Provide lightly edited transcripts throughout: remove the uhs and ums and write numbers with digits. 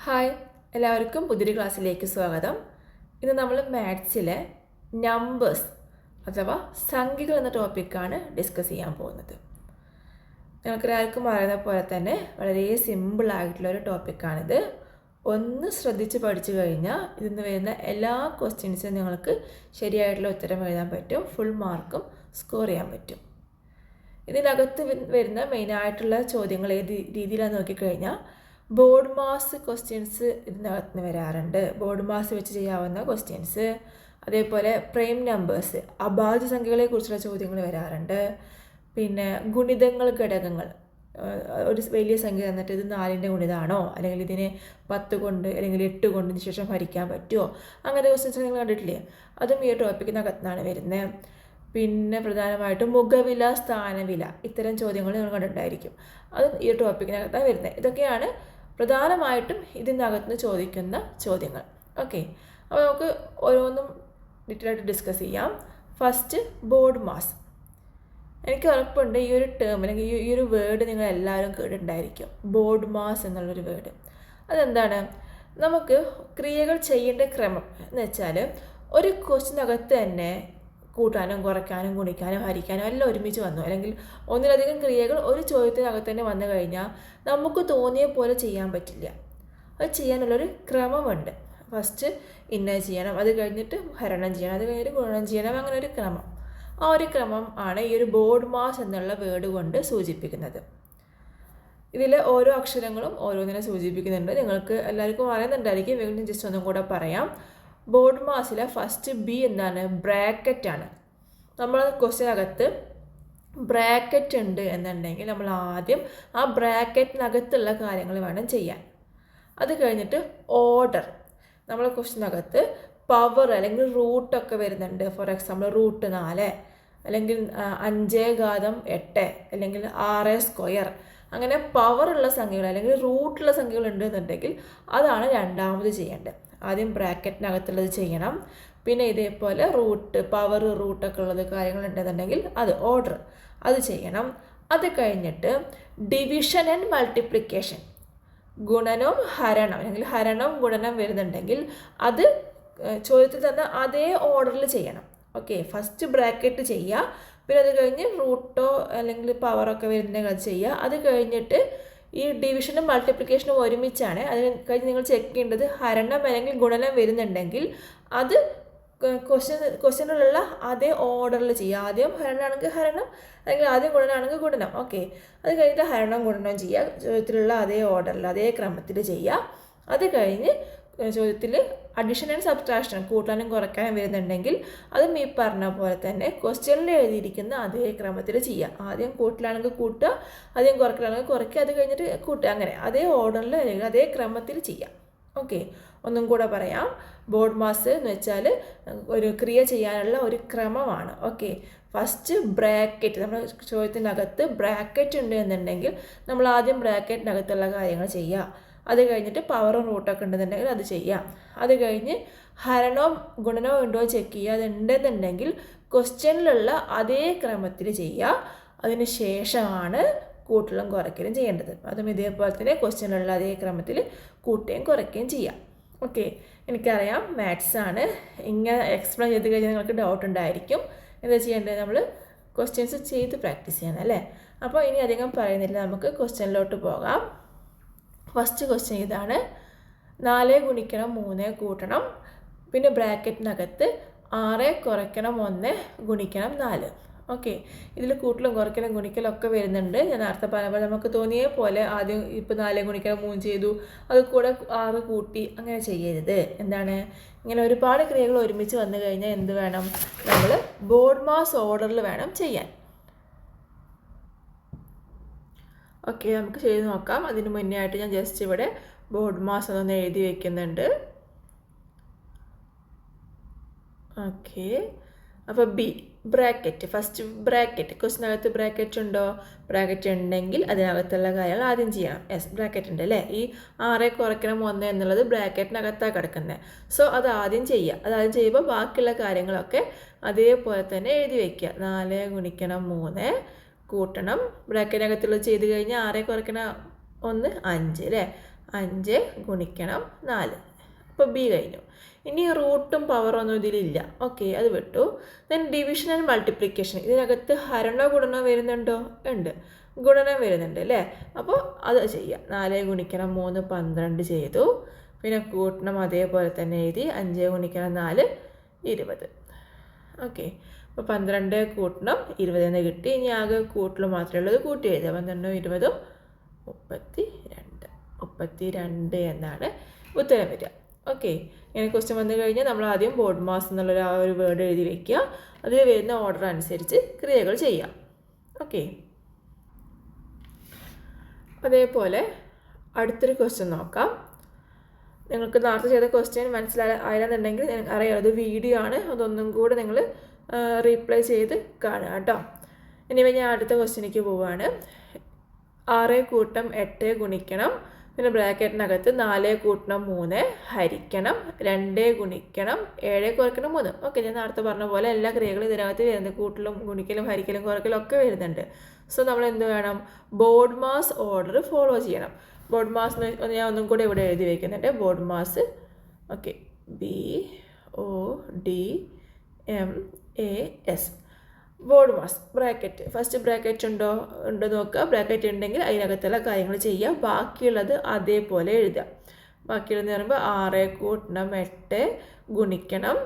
Hi, എല്ലാവർക്കും പുതിയൊരു ക്ലാസ്സിലേക്ക് സ്വാഗതം. ഇന്ന് നമ്മൾ മാത്സിലെ നമ്പേഴ്സ് അഥവാ സംഖ്യകൾ എന്ന ടോപ്പിക്കാണ് ഡിസ്കസ് ചെയ്യാൻ പോകുന്നത്. നിങ്ങൾക്കൊരാൾക്കും അറിയുന്ന പോലെ തന്നെ വളരെ സിമ്പിളായിട്ടുള്ളൊരു ടോപ്പിക്കാണിത്. ഒന്ന് ശ്രദ്ധിച്ച് പഠിച്ചു കഴിഞ്ഞാൽ ഇതിന്ന് വരുന്ന എല്ലാ ക്വസ്റ്റ്യൻസും നിങ്ങൾക്ക് ശരിയായിട്ടുള്ള ഉത്തരം എഴുതാൻ പറ്റും, ഫുൾ മാർക്കും സ്കോർ ചെയ്യാൻ പറ്റും. ഇതിനകത്ത് വരുന്ന മെയിനായിട്ടുള്ള ചോദ്യങ്ങൾ ഏത് രീതിയിലാണെന്ന് നോക്കിക്കഴിഞ്ഞാൽ ബോർഡ് മാസ് ക്വസ്റ്റ്യൻസ് ഇതിനകത്ത് നിന്ന് വരാറുണ്ട്. ബോർഡ് മാസ് വെച്ച് ചെയ്യാവുന്ന ക്വസ്റ്റ്യൻസ്, അതേപോലെ പ്രൈം നമ്പേഴ്സ് അഭാജ്യ സംഖ്യകളെ കുറിച്ചുള്ള ചോദ്യങ്ങൾ വരാറുണ്ട്. പിന്നെ ഗുണിതങ്ങൾ, ഘടകങ്ങൾ, ഒരു വലിയ സംഖ്യ തന്നിട്ട് ഇത് 4ൻ്റെ ഗുണിതമാണോ, അല്ലെങ്കിൽ ഇതിനെ 10 കൊണ്ട് അല്ലെങ്കിൽ 8 കൊണ്ടിന് ശേഷം ഹരിക്കാൻ പറ്റുമോ, അങ്ങനത്തെ ക്വസ്റ്റ്യൻസ് നിങ്ങൾ കണ്ടിട്ടില്ലേ? അതും ഈ ടോപ്പിക്കിനകത്താണ് വരുന്നത്. പിന്നെ പ്രധാനമായിട്ടും മുഖവില, സ്ഥാനവില, ഇത്തരം ചോദ്യങ്ങൾ നിങ്ങൾ കണ്ടിട്ടുണ്ടായിരിക്കും. അതും ഈ ടോപ്പിക്കിനകത്താണ് വരുന്നത്. ഇതൊക്കെയാണ് പ്രധാനമായിട്ടും ഇതിനകത്ത് ചോദിക്കുന്ന ചോദ്യങ്ങൾ. ഓക്കെ, അപ്പോൾ നമുക്ക് ഓരോന്നും ഡീറ്റെയിൽ ആയിട്ട് ഡിസ്കസ് ചെയ്യാം. First, board mass. എനിക്ക് ഉറപ്പുണ്ട് ഈ ഒരു ടേം അല്ലെങ്കിൽ ഈ ഒരു വേർഡ് നിങ്ങൾ എല്ലാവരും കേട്ടിട്ടുണ്ടായിരിക്കും, ബോർഡ് മാസ് എന്നുള്ളൊരു വേർഡ്. അതെന്താണ്? നമുക്ക് ക്രിയകൾ ചെയ്യേണ്ട ക്രമം എന്ന് വെച്ചാൽ ഒരു ക്വസ്റ്റിനകത്ത് തന്നെ കൂട്ടാനും കുറയ്ക്കാനും ഗുണിക്കാനും ഹരിക്കാനും എല്ലാം ഒരുമിച്ച് വന്നു, അല്ലെങ്കിൽ ഒന്നിലധികം ക്രിയകൾ ഒരു ചോദ്യത്തിനകത്ത് തന്നെ വന്നു കഴിഞ്ഞാൽ നമുക്ക് തോന്നിയ പോലെ ചെയ്യാൻ പറ്റില്ല. അത് ചെയ്യാനുള്ളൊരു ക്രമമുണ്ട്. ഫസ്റ്റ് ഇന്നത് ചെയ്യണം, അത് കഴിഞ്ഞിട്ട് ഹരണം ചെയ്യണം, അത് കഴിഞ്ഞിട്ട് ഗുണനം ചെയ്യണം, അങ്ങനെ ഒരു ക്രമം. ആ ഒരു ക്രമം ആണ് ഈ ഒരു ബോർഡ് മാസ് എന്നുള്ള വേർഡ് കൊണ്ട് സൂചിപ്പിക്കുന്നത്. ഇതിൽ ഓരോ അക്ഷരങ്ങളും ഓരോന്നിനെ സൂചിപ്പിക്കുന്നുണ്ട്. നിങ്ങൾക്ക് എല്ലാവർക്കും അറിയുന്നുണ്ടായിരിക്കും, വീണ്ടും ജസ്റ്റ് ഒന്നും കൂടെ പറയാം. ബോർഡ് മാസിലെ ഫസ്റ്റ് ബി എന്താണ്? ബ്രാക്കറ്റാണ്. നമ്മൾ ക്വസ്റ്റ്യനകത്ത് ബ്രാക്കറ്റ് ഉണ്ട് എന്നുണ്ടെങ്കിൽ നമ്മൾ ആദ്യം ആ ബ്രാക്കറ്റിനകത്തുള്ള കാര്യങ്ങൾ വേണം ചെയ്യാൻ. അത് കഴിഞ്ഞിട്ട് ഓർഡർ. നമ്മൾ ക്വസ്റ്റ്യനകത്ത് പവർ അല്ലെങ്കിൽ റൂട്ടൊക്കെ വരുന്നുണ്ട്. ഫോർ എക്സാമ്പിൾ റൂട്ട് 4 അല്ലെങ്കിൽ 5⁸8 അല്ലെങ്കിൽ 6². അങ്ങനെ പവറുള്ള സംഖ്യകൾ അല്ലെങ്കിൽ റൂട്ടുള്ള സംഖ്യകൾ ഉണ്ടെന്നുണ്ടെങ്കിൽ അതാണ് രണ്ടാമത് ചെയ്യേണ്ടത്. ആദ്യം ബ്രാക്കറ്റിനകത്തുള്ളത് ചെയ്യണം. പിന്നെ ഇതേപോലെ റൂട്ട്, പവർ, റൂട്ടൊക്കെ ഉള്ളത് കാര്യങ്ങളുണ്ടെന്നുണ്ടെങ്കിൽ അത് ഓർഡർ, അത് ചെയ്യണം. അത് കഴിഞ്ഞിട്ട് ഡിവിഷൻ ആൻഡ് മൾട്ടിപ്ലിക്കേഷൻ, ഗുണനവും ഹരണം അല്ലെങ്കിൽ ഹരണം ഗുണനം വരുന്നുണ്ടെങ്കിൽ അത് ചോദ്യത്തിൽ തന്ന അതേ ഓർഡറിൽ ചെയ്യണം. ഓക്കെ, ഫസ്റ്റ് ബ്രാക്കറ്റ് ചെയ്യുക, പിന്നെ അത് കഴിഞ്ഞ് റൂട്ടോ അല്ലെങ്കിൽ പവറൊക്കെ വരുന്നുണ്ടെങ്കിൽ അത് ചെയ്യുക. അത് കഴിഞ്ഞിട്ട് ഈ ഡിവിഷനും മൾട്ടിപ്ലിക്കേഷനും ഒരുമിച്ചാണ്. അത് കഴിഞ്ഞ് നിങ്ങൾ ചെക്ക് ചെയ്യേണ്ടത് ഹരണം അല്ലെങ്കിൽ ഗുണനം വരുന്നുണ്ടെങ്കിൽ അത് ക്വസ്റ്റ്യനിലുള്ള അതേ ഓർഡറിൽ ചെയ്യുക. ആദ്യം ഹരണമാണെങ്കിൽ ഹരണം, അല്ലെങ്കിൽ ആദ്യം ഗുണനാണെങ്കിൽ ഗുണനം. ഓക്കെ, അത് കഴിഞ്ഞിട്ട് ഹരണം ഗുണനം ചെയ്യുക, ചോദ്യത്തിലുള്ള അതേ ഓർഡറിൽ അതേ ക്രമത്തിൽ ചെയ്യുക. അത് കഴിഞ്ഞ് ചോദ്യത്തിൽ അഡീഷൻ ആൻഡ് സബ്ട്രാക്ഷൻ, കൂട്ടാനും കുറയ്ക്കാനും വരുന്നുണ്ടെങ്കിൽ അതും ഈ പറഞ്ഞ പോലെ തന്നെ ക്വസ്റ്റ്യനിൽ എഴുതിയിരിക്കുന്ന അതേ ക്രമത്തിൽ ചെയ്യുക. ആദ്യം കൂട്ടലാണെങ്കിൽ കൂട്ടുക, ആദ്യം കുറയ്ക്കലാണെങ്കിൽ കുറയ്ക്കുക, അത് കഴിഞ്ഞിട്ട് കൂട്ടുക, അങ്ങനെ അതേ ഓർഡറിൽ അല്ലെങ്കിൽ അതേ ക്രമത്തിൽ ചെയ്യാം. ഓക്കെ, ഒന്നും കൂടെ പറയാം. ബോർഡ് മാസ് എന്ന് വെച്ചാൽ ഒരു ക്രിയ ചെയ്യാനുള്ള ഒരു ക്രമമാണ്. ഓക്കെ, ഫസ്റ്റ് ബ്രാക്കറ്റ്, നമ്മൾ ചോദ്യത്തിനകത്ത് ബ്രാക്കറ്റ് ഉണ്ട് എന്നുണ്ടെങ്കിൽ നമ്മൾ ആദ്യം ബ്രാക്കറ്റിനകത്തുള്ള കാര്യങ്ങൾ ചെയ്യുക. അത് കഴിഞ്ഞിട്ട് പവറും റൂട്ടൊക്കെ ഉണ്ടെന്നുണ്ടെങ്കിൽ അത് ചെയ്യാം. അത് കഴിഞ്ഞ് ഹരണവും ഗുണനവും ഉണ്ടോ ചെക്ക് ചെയ്യുക. അത് ഉണ്ടെന്നുണ്ടെങ്കിൽ ക്വസ്റ്റ്യനിലുള്ള അതേ ക്രമത്തിൽ ചെയ്യുക. അതിന് ശേഷമാണ് കൂട്ടലും കുറയ്ക്കലും ചെയ്യേണ്ടത്. അതും ഇതേപോലെ തന്നെ ക്വസ്റ്റ്യനിലുള്ള അതേ ക്രമത്തിൽ കൂട്ടുകയും കുറയ്ക്കുകയും ചെയ്യാം. ഓക്കെ, എനിക്കറിയാം മാത്സാണ്, ഇങ്ങനെ എക്സ്പ്ലെയിൻ ചെയ്ത് കഴിഞ്ഞാൽ നിങ്ങൾക്ക് ഡൗട്ട് ഉണ്ടായിരിക്കും. എന്താ ചെയ്യേണ്ടത്? നമ്മൾ ക്വസ്റ്റ്യൻസ് ചെയ്ത് പ്രാക്ടീസ് ചെയ്യണം അല്ലേ? അപ്പോൾ ഇനി അധികം പറയുന്നില്ല, നമുക്ക് ക്വസ്റ്റ്യനിലോട്ട് പോകാം. ഫസ്റ്റ് ക്വസ്റ്റ്യൻ ഇതാണ്. 4 × 3 കൂട്ടണം, പിന്നെ ബ്രാക്കറ്റിനകത്ത് 6 × 1 × 4. ഓക്കെ, ഇതിൽ കൂട്ടലും കുറയ്ക്കലും ഗുണിക്കലും ഒക്കെ വരുന്നുണ്ട്. ഞാൻ നേരത്തെ പറഞ്ഞപ്പോൾ നമുക്ക് തോന്നിയ പോലെ ആദ്യം ഇപ്പോൾ 4 × 3 ചെയ്തു, അത് കൂടെ 6 കൂട്ടി, അങ്ങനെ ചെയ്യരുത്. എന്താണ്, ഇങ്ങനെ ഒരുപാട് ക്രിയകൾ ഒരുമിച്ച് വന്നു കഴിഞ്ഞാൽ എന്ത് വേണം? നമ്മൾ ബോർഡ് മാസ് ഓർഡറിൽ വേണം ചെയ്യാൻ. ഓക്കെ, നമുക്ക് ചെയ്ത് നോക്കാം. അതിന് മുന്നേ ആയിട്ട് ഞാൻ ജസ്റ്റ് ഇവിടെ ബോർഡ് മാസ് ഒന്ന് എഴുതി വയ്ക്കുന്നുണ്ട്. ഓക്കെ, അപ്പോൾ ബി ബ്രാക്കറ്റ്. ഫസ്റ്റ് ബ്രാക്കറ്റ്, ക്വസ്റ്റിനകത്ത് ബ്രാക്കറ്റ് ഉണ്ടോ? ബ്രാക്കറ്റ് ഉണ്ടെങ്കിൽ അതിനകത്തുള്ള കാര്യങ്ങൾ ആദ്യം ചെയ്യണം. യെസ്, ബ്രാക്കറ്റ് ഉണ്ട് അല്ലേ? ഈ 6 × 1 എന്നുള്ളത് ബ്രാക്കറ്റിനകത്താണ് കിടക്കുന്നത്. സോ അത് ആദ്യം ചെയ്യുക. അത് ആദ്യം ചെയ്യുമ്പോൾ ബാക്കിയുള്ള കാര്യങ്ങളൊക്കെ അതേപോലെ തന്നെ എഴുതി വയ്ക്കുക. 4 × 3 കൂട്ടണം, ബ്രാക്കറ്റിനകത്തുള്ളത് ചെയ്ത് കഴിഞ്ഞാൽ 6 × 1 5 അല്ലേ? 5 ഗുണിക്കണം 4. അപ്പോൾ ബി കഴിഞ്ഞു. ഇനി റൂട്ടും പവറൊന്നും ഇതിലില്ല. ഓക്കെ, അത് വിട്ടു. Then division and multiplication. ഇതിനകത്ത് ഹരണോ ഗുണനോ വരുന്നുണ്ടോ? ഉണ്ട്, ഗുണനം വരുന്നുണ്ട് അല്ലേ? അപ്പോൾ അത് ചെയ്യാം. 4 ഗുണിക്കണം 3 12 ചെയ്തു. പിന്നെ കൂട്ടണം അതേപോലെ തന്നെ എഴുതി. 5 ഗുണിക്കണം 4 20. ഓക്കെ, അപ്പോൾ 12 കൂട്ടണം 20 എന്ന് കിട്ടി. ഇനി ആകെ കൂട്ടൽ മാത്രമേ ഉള്ളത്. കൂട്ടി എഴുതുക. 12 20 32 എന്നാണ് ഉത്തരം വരിക. ഓക്കെ, ഇങ്ങനെ ക്വസ്റ്റ്യൻ വന്നു കഴിഞ്ഞാൽ നമ്മൾ ആദ്യം ബോർഡ് മാസ് എന്നുള്ളൊരു ആ ഒരു വേർഡ് എഴുതി വയ്ക്കുക. അതിൽ വരുന്ന ഓർഡർ അനുസരിച്ച് ക്രിയകൾ ചെയ്യാം. ഓക്കെ, അതേപോലെ അടുത്തൊരു ക്വസ്റ്റ്യൻ നോക്കാം. നിങ്ങൾക്ക് നേരത്തെ ചെയ്ത ക്വസ്റ്റ്യൻ മനസ്സിലായെന്നുണ്ടെങ്കിൽ അറിയാം, അത് വീഡിയോ ആണ്. അതൊന്നും കൂടെ നിങ്ങൾ റീപ്ലൈ ചെയ്ത് കാണുക കേട്ടോ. ഇനി ഞാൻ അടുത്ത ക്വസ്റ്റ്യനിലേക്ക് പോവുകയാണ്. 6 കൂട്ടം 8 ഗുണിക്കണം, പിന്നെ ബ്രാക്കറ്റിനകത്ത് 4 കൂട്ടണം 3 ഹരിക്കണം 2 ഗുണിക്കണം 7 കുറയ്ക്കണം 3. ഓക്കെ, ഞാൻ നേരത്തെ പറഞ്ഞ പോലെ എല്ലാ ക്രിയകളും ഇതിനകത്ത് വരുന്നുണ്ട്. കൂട്ടലും ഗുണിക്കലും ഹരിക്കലും കുറയ്ക്കലും ഒക്കെ വരുന്നുണ്ട്. സോ നമ്മൾ എന്ത് വേണം? ബോർഡ് മാസ് ഓർഡർ ഫോളോ ചെയ്യണം. ബോർഡ് മാസ് ഞാൻ ഒന്നും കൂടെ ഇവിടെ എഴുതി വയ്ക്കുന്നുണ്ട്. Board mass, okay, BODMAS. Board mass bracket, first bracket ഉണ്ടോ നോക്കുക. ബ്രാക്കറ്റ് ഉണ്ടെങ്കിൽ അതിനകത്തുള്ള കാര്യങ്ങൾ ചെയ്യുക. ബാക്കിയുള്ളത് അതേപോലെ എഴുതുക. ബാക്കിയുള്ളതെന്ന് പറയുമ്പോൾ 6 കൂട്ടണം 8 ഗുണിക്കണം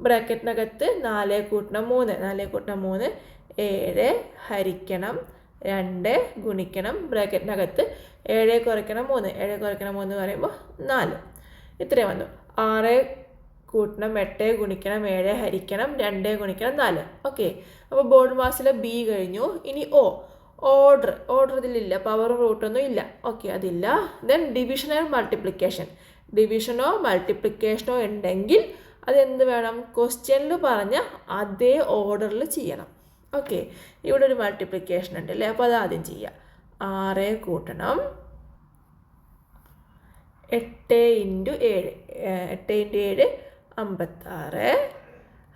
ബ്രാക്കറ്റിനകത്ത് 4 കൂട്ടണം 3 7 ഹരിക്കണം 2 ഗുണിക്കണം ബ്രാക്കറ്റിനകത്ത് 7 കുറയ്ക്കണം 3 എന്ന് പറയുമ്പോൾ 4. ഇത്രയും വന്നു. 6 കൂട്ടണം 8 ഗുണിക്കണം 7 ഹരിക്കണം 2 ഗുണിക്കണം 4. ഓക്കെ, അപ്പോൾ ബോർഡ് മാസിലെ ബി കഴിഞ്ഞു. ഇനി ഓർഡർ ഇതിലില്ല, പവറും റൂട്ടൊന്നും ഇല്ല. ഓക്കെ, അതില്ല. Then division and multiplication. ഡിവിഷനോ മൾട്ടിപ്ലിക്കേഷനോ ഉണ്ടെങ്കിൽ അതെന്ത് വേണം? ക്വസ്റ്റ്യനിൽ പറഞ്ഞ അതേ ഓർഡറിൽ ചെയ്യണം. ഓക്കെ, ഇവിടെ ഒരു മൾട്ടിപ്ലിക്കേഷൻ ഉണ്ട് അല്ലേ? അപ്പോൾ അത് ആദ്യം ചെയ്യുക. 6 കൂട്ടണം 8 × 7 56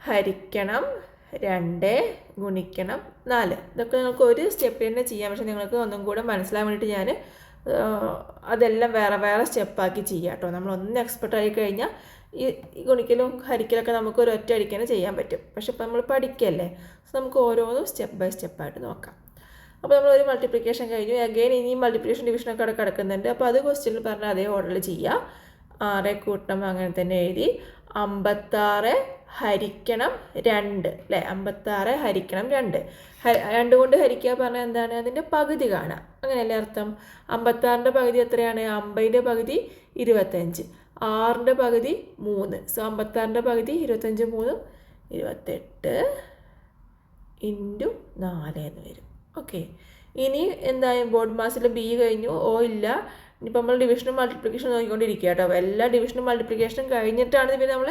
ഹരിക്കണം 2 ഗുണിക്കണം 4. ഇതൊക്കെ നിങ്ങൾക്ക് ഒരു സ്റ്റെപ്പിൽ തന്നെ ചെയ്യാം. പക്ഷേ നിങ്ങൾക്ക് ഒന്നും കൂടെ മനസ്സിലാൻ വേണ്ടിയിട്ട് ഞാൻ അതെല്ലാം വേറെ സ്റ്റെപ്പാക്കി ചെയ്യാം കേട്ടോ. നമ്മളൊന്ന് എക്സ്പെർട്ട് ആയി കഴിഞ്ഞാൽ ഈ ഗുണിക്കലും ഹരിക്കലൊക്കെ നമുക്ക് ഒരു ഒറ്റ അടിക്കാനും ചെയ്യാൻ പറ്റും. പക്ഷെ ഇപ്പോൾ നമ്മൾ പഠിക്കല്ലേ, സോ നമുക്ക് ഓരോന്നും സ്റ്റെപ്പ് ബൈ സ്റ്റെപ്പായിട്ട് നോക്കാം. അപ്പോൾ നമ്മൾ ഒരു മൾട്ടിപ്ലിക്കേഷൻ കഴിഞ്ഞു. അഗെയിൻ ഇനിയും മൾട്ടിപ്ലിക്കേഷൻ ഡിവിഷനൊക്കെ അവിടെ കിടക്കുന്നുണ്ട്. അപ്പോൾ അത് ക്വസ്റ്റ്യനിൽ പറഞ്ഞാൽ അതേ ഓർഡറിൽ ചെയ്യുക. 6 കൂട്ടണം അങ്ങനെ തന്നെ എഴുതി. 56 ഹരിക്കണം 2 അല്ലേ? 56 ഹരിക്കണം 2. 2 കൊണ്ട് ഹരിക്കുക പറഞ്ഞാൽ എന്താണ്? അതിൻ്റെ പകുതി കാണുക, അങ്ങനെയല്ലേ അർത്ഥം? 56ൻ്റെ പകുതി എത്രയാണ്? 50ൻ്റെ പകുതി 25. 6ൻ്റെ പകുതി 3. സോ 56ൻ്റെ പകുതി 25 3 28 × 4 എന്ന് വരും. ഓക്കെ, ഇനി എന്തായാലും ബോർഡ് മാസിൽ ബി കഴിഞ്ഞു. ഇല്ല. ഇനിയിപ്പോൾ നമ്മൾ ഡിവിഷനും മൾട്ടിപ്ലിക്കേഷനും നോക്കിക്കൊണ്ടിരിക്കുക കേട്ടോ. എല്ലാ ഡിവിഷനും മൾട്ടിപ്ലിക്കേഷനും കഴിഞ്ഞിട്ടാണ് പിന്നെ നമ്മൾ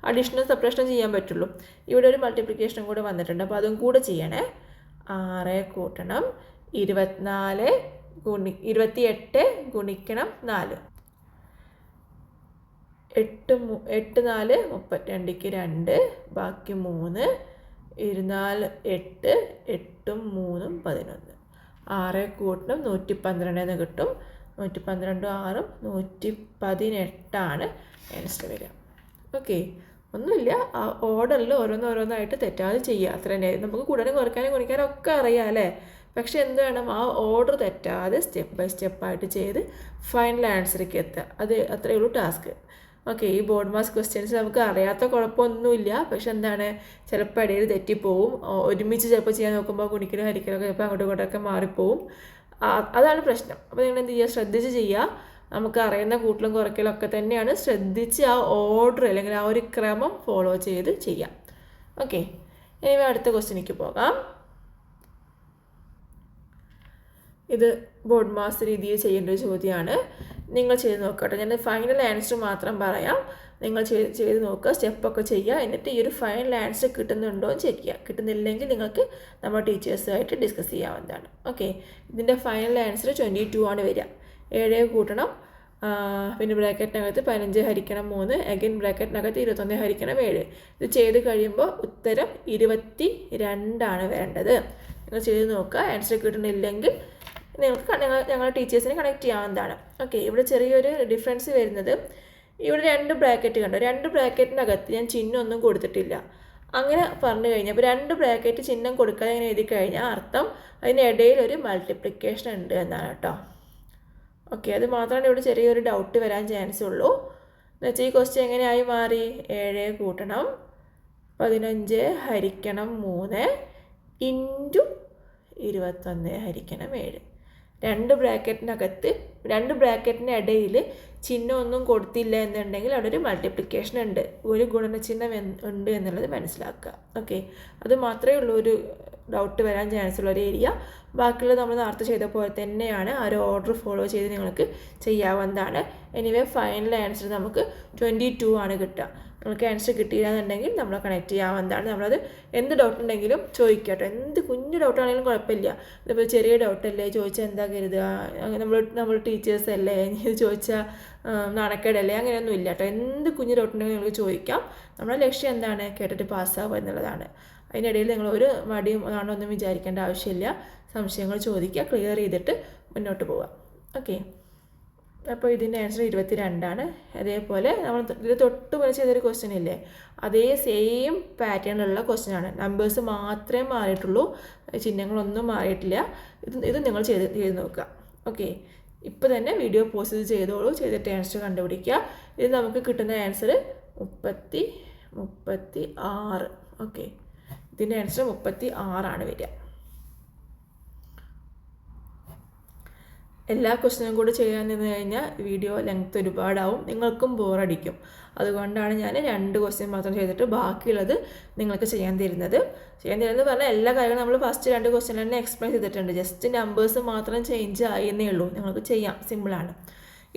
അഡീഷണൽ സബ്ട്രാക്ഷൻ ചെയ്യാൻ പറ്റുള്ളൂ. ഇവിടെ ഒരു മൾട്ടിപ്ലിക്കേഷനും കൂടെ വന്നിട്ടുണ്ട്. അപ്പോൾ അതും കൂടെ ചെയ്യണേ. 6 കൂട്ടണം 28 ഗുണിക്കണം 4. 8 4 32ക്ക് 2 ബാക്കി 3 24 8 8 3 11. 6 കൂട്ടണം 112 എന്ന് കിട്ടും. 112 6 118 ആൻസർ വരിക. ഓക്കെ, ഒന്നുമില്ല. ആ ഓർഡറിൽ ഓരോന്നായിട്ട് തെറ്റാതെ ചെയ്യുക, അത്ര തന്നെ. നമുക്ക് കൂടാനും കുറയ്ക്കാനും ഗുണിക്കാനും ഒക്കെ അറിയാം അല്ലേ? പക്ഷെ എന്ത് വേണം? ആ ഓർഡർ തെറ്റാതെ സ്റ്റെപ്പ് ബൈ സ്റ്റെപ്പായിട്ട് ചെയ്ത് ഫൈനൽ ആൻസറിലേക്ക് എത്തുക. അത് അത്രയേ ഉള്ളൂ ടാസ്ക്. ഓക്കെ, ഈ ബോർഡ് മാസ് ക്വസ്റ്റ്യൻസ് നമുക്ക് അറിയാത്ത കുഴപ്പമൊന്നുമില്ല. പക്ഷെ എന്താണ്, ചിലപ്പോൾ ഇടയിൽ തെറ്റിപ്പോവും. ഒരുമിച്ച് ചിലപ്പോൾ ചെയ്യാൻ നോക്കുമ്പോൾ ഗുണിക്കലും ഹരിക്കലൊക്കെ ചിലപ്പോൾ അങ്ങോട്ടും ഇങ്ങോട്ടൊക്കെ മാറിപ്പോവും. അതാണ് പ്രശ്നം. അപ്പോൾ നിങ്ങൾ എന്ത് ചെയ്യുക? ശ്രദ്ധിച്ച് ചെയ്യുക. നമുക്ക് അറിയുന്ന കൂട്ടലും കുറയ്ക്കലും ഒക്കെ തന്നെയാണ്. ശ്രദ്ധിച്ച് ആ ഓർഡർ അല്ലെങ്കിൽ ആ ഒരു ക്രമം ഫോളോ ചെയ്ത് ചെയ്യാം. ഓക്കെ, ഇനി അടുത്ത ക്വസ്റ്റ്യനിലേക്ക് പോകാം. ഇത് ബോർഡ് മാസ് രീതിയിൽ ചെയ്യേണ്ട ഒരു ചോദ്യമാണ്. നിങ്ങൾ ചെയ്ത് നോക്കട്ടെ. ഞാൻ ഫൈനൽ ആൻസർ മാത്രം പറയാം. നിങ്ങൾ ചെയ്ത് നോക്കുക, സ്റ്റെപ്പൊക്കെ ചെയ്യുക. എന്നിട്ട് ഈ ഒരു ഫൈനൽ ആൻസർ കിട്ടുന്നുണ്ടോ എന്ന് ചെക്ക് ചെയ്യുക. കിട്ടുന്നില്ലെങ്കിൽ നിങ്ങൾക്ക് നമ്മുടെ ടീച്ചേഴ്സുമായിട്ട് ഡിസ്കസ് ചെയ്യാവുന്നതാണ്. ഓക്കെ, ഇതിൻ്റെ ഫൈനൽ ആൻസർ 22 ആണ് വരിക. 7 കൂട്ടണം പിന്നെ ബ്രാക്കറ്റിനകത്ത് 15 ഹരിക്കണം 3 അഗൈൻ ബ്രാക്കറ്റിനകത്ത് 21 ഹരിക്കണം 7. ഇത് ചെയ്ത് കഴിയുമ്പോൾ ഉത്തരം 22 ആണ് വേണ്ടത്. നിങ്ങൾ ചെയ്ത് നോക്കുക. ആൻസർ കിട്ടുന്നില്ലെങ്കിൽ ഞങ്ങളുടെ ടീച്ചേഴ്സിനെ കണക്ട് ചെയ്യാവുന്നതാണ്. ഓക്കെ, ഇവിടെ ചെറിയൊരു ഡിഫറൻസ് വരുന്നത്, ഇവിടെ 2 ബ്രാക്കറ്റ് കണ്ടോ, 2 ബ്രാക്കറ്റിനകത്ത് ഞാൻ ചിഹ്നം ഒന്നും കൊടുത്തിട്ടില്ല. അങ്ങനെ പറഞ്ഞു കഴിഞ്ഞാൽ ഇപ്പോൾ 2 ബ്രാക്കറ്റ് ചിഹ്നം കൊടുക്കാതെ ഇങ്ങനെ എഴുതി കഴിഞ്ഞാൽ അർത്ഥം അതിനിടയിൽ ഒരു മൾട്ടിപ്ലിക്കേഷൻ ഉണ്ട് എന്നാണ് കേട്ടോ. ഓക്കെ, അത് മാത്രമാണ് ഇവിടെ ചെറിയൊരു ഡൗട്ട് വരാൻ ചാൻസ് ഉള്ളൂ. എന്നുവെച്ചാൽ ഈ ക്വസ്റ്റ്യൻ എങ്ങനെയായി മാറി, 7 കൂട്ടണം 15 ഹരിക്കണം 3 ഇൻറ്റു 21 ഹരിക്കണം 7. 2 ബ്രാക്കറ്റിനകത്ത് 2 ബ്രാക്കറ്റിന് ഇടയിൽ ചിഹ്നം ഒന്നും കൊടുത്തില്ല എന്നുണ്ടെങ്കിൽ അവിടെ ഒരു മൾട്ടിപ്ലിക്കേഷൻ ഉണ്ട്, ഒരു ഗുണനചിഹ്നം ഉണ്ട് എന്നുള്ളത് മനസ്സിലാക്കുക. ഓക്കെ, അത് മാത്രമേ ഉള്ളൂ ഒരു ഡൗട്ട് വരാൻ ചാൻസ് ഉള്ള ഒരു ഏരിയ. ബാക്കിയുള്ളത് നമ്മൾ നേരത്തെ ചെയ്ത പോലെ തന്നെയാണ്, ആ ഒരു ഓർഡർ ഫോളോ ചെയ്ത് നിങ്ങൾക്ക് ചെയ്യാവുന്നതാണ്. എനിവേ ഫൈനൽ ആൻസർ നമുക്ക് 22 ആണ് കിട്ടുക. നിങ്ങൾക്ക് ആൻസർ കിട്ടിയില്ല എന്നുണ്ടെങ്കിൽ നമ്മളെ കണക്ട് ചെയ്യാവുന്നതാണ്. നമ്മളത് എന്ത് ഡൗട്ട് ഉണ്ടെങ്കിലും ചോദിക്കുക കേട്ടോ, എന്ത് കുഞ്ഞു ഡൗട്ടാണെങ്കിലും കുഴപ്പമില്ല. ഇതിപ്പോൾ ചെറിയ ഡൗട്ടല്ലേ ചോദിച്ചാൽ എന്താ കരുതുക, നമ്മൾ ടീച്ചേഴ്സ് അല്ലേ, ഇത് ചോദിച്ചാൽ നാണക്കേടല്ലേ, അങ്ങനെയൊന്നും ഇല്ല കേട്ടോ. എന്ത് കുഞ്ഞു ഡൗട്ടുണ്ടെങ്കിലും നിങ്ങൾക്ക് ചോദിക്കാം. നമ്മുടെ ലക്ഷ്യം എന്താണ്, കേട്ടിട്ട് പാസ്സാവുക എന്നുള്ളതാണ്. അതിനിടയിൽ നിങ്ങൾ ഒരു മടിയും ആണൊന്നും വിചാരിക്കേണ്ട ആവശ്യമില്ല. സംശയങ്ങൾ ചോദിക്കുക, ക്ലിയർ ചെയ്തിട്ട് മുന്നോട്ട് പോവുക. ഓക്കെ, അപ്പോൾ ഇതിൻ്റെ ആൻസർ 22 ആണ്. അതേപോലെ നമ്മൾ ഇത് തൊട്ട് പോലെ ചെയ്തൊരു ക്വസ്റ്റ്യൻ ഇല്ലേ, അതേ സെയിം പാറ്റേണിലുള്ള ക്വസ്റ്റ്യനാണ്. നമ്പേഴ്സ് മാത്രമേ മാറിയിട്ടുള്ളൂ, ചിഹ്നങ്ങളൊന്നും മാറിയിട്ടില്ല. ഇത് നിങ്ങൾ ചെയ്ത് നോക്കുക. ഓക്കെ, ഇപ്പോൾ തന്നെ വീഡിയോ പോസ്റ്റ് ചെയ്തോളൂ, ചെയ്തിട്ട് ആൻസർ കണ്ടുപിടിക്കുക. ഇത് നമുക്ക് കിട്ടുന്ന ആൻസർ 36. ഓക്കെ, ഇതിൻ്റെ ആൻസർ 36 വരിക. എല്ലാ ക്വസ്റ്റ്യനും കൂടി ചെയ്യാൻ നിന്ന് കഴിഞ്ഞാൽ വീഡിയോ ലെങ്ത് ഒരുപാടാവും, നിങ്ങൾക്കും ബോറടിക്കും. അതുകൊണ്ടാണ് ഞാൻ 2 ക്വസ്റ്റ്യൻ മാത്രം ചെയ്തിട്ട് ബാക്കിയുള്ളത് നിങ്ങൾക്ക് ചെയ്യാൻ തരുന്നത് പറഞ്ഞാൽ എല്ലാ കാര്യങ്ങളും നമ്മൾ ഫസ്റ്റ് 2 ക്വസ്റ്റ്യൻ തന്നെ എക്സ്പ്ലെയിൻ ചെയ്തിട്ടുണ്ട്. ജസ്റ്റ് നമ്പേഴ്സ് മാത്രം ചേഞ്ച് ആയെന്നേ ഉള്ളൂ, നിങ്ങൾക്ക് ചെയ്യാം, സിമ്പിളാണ്.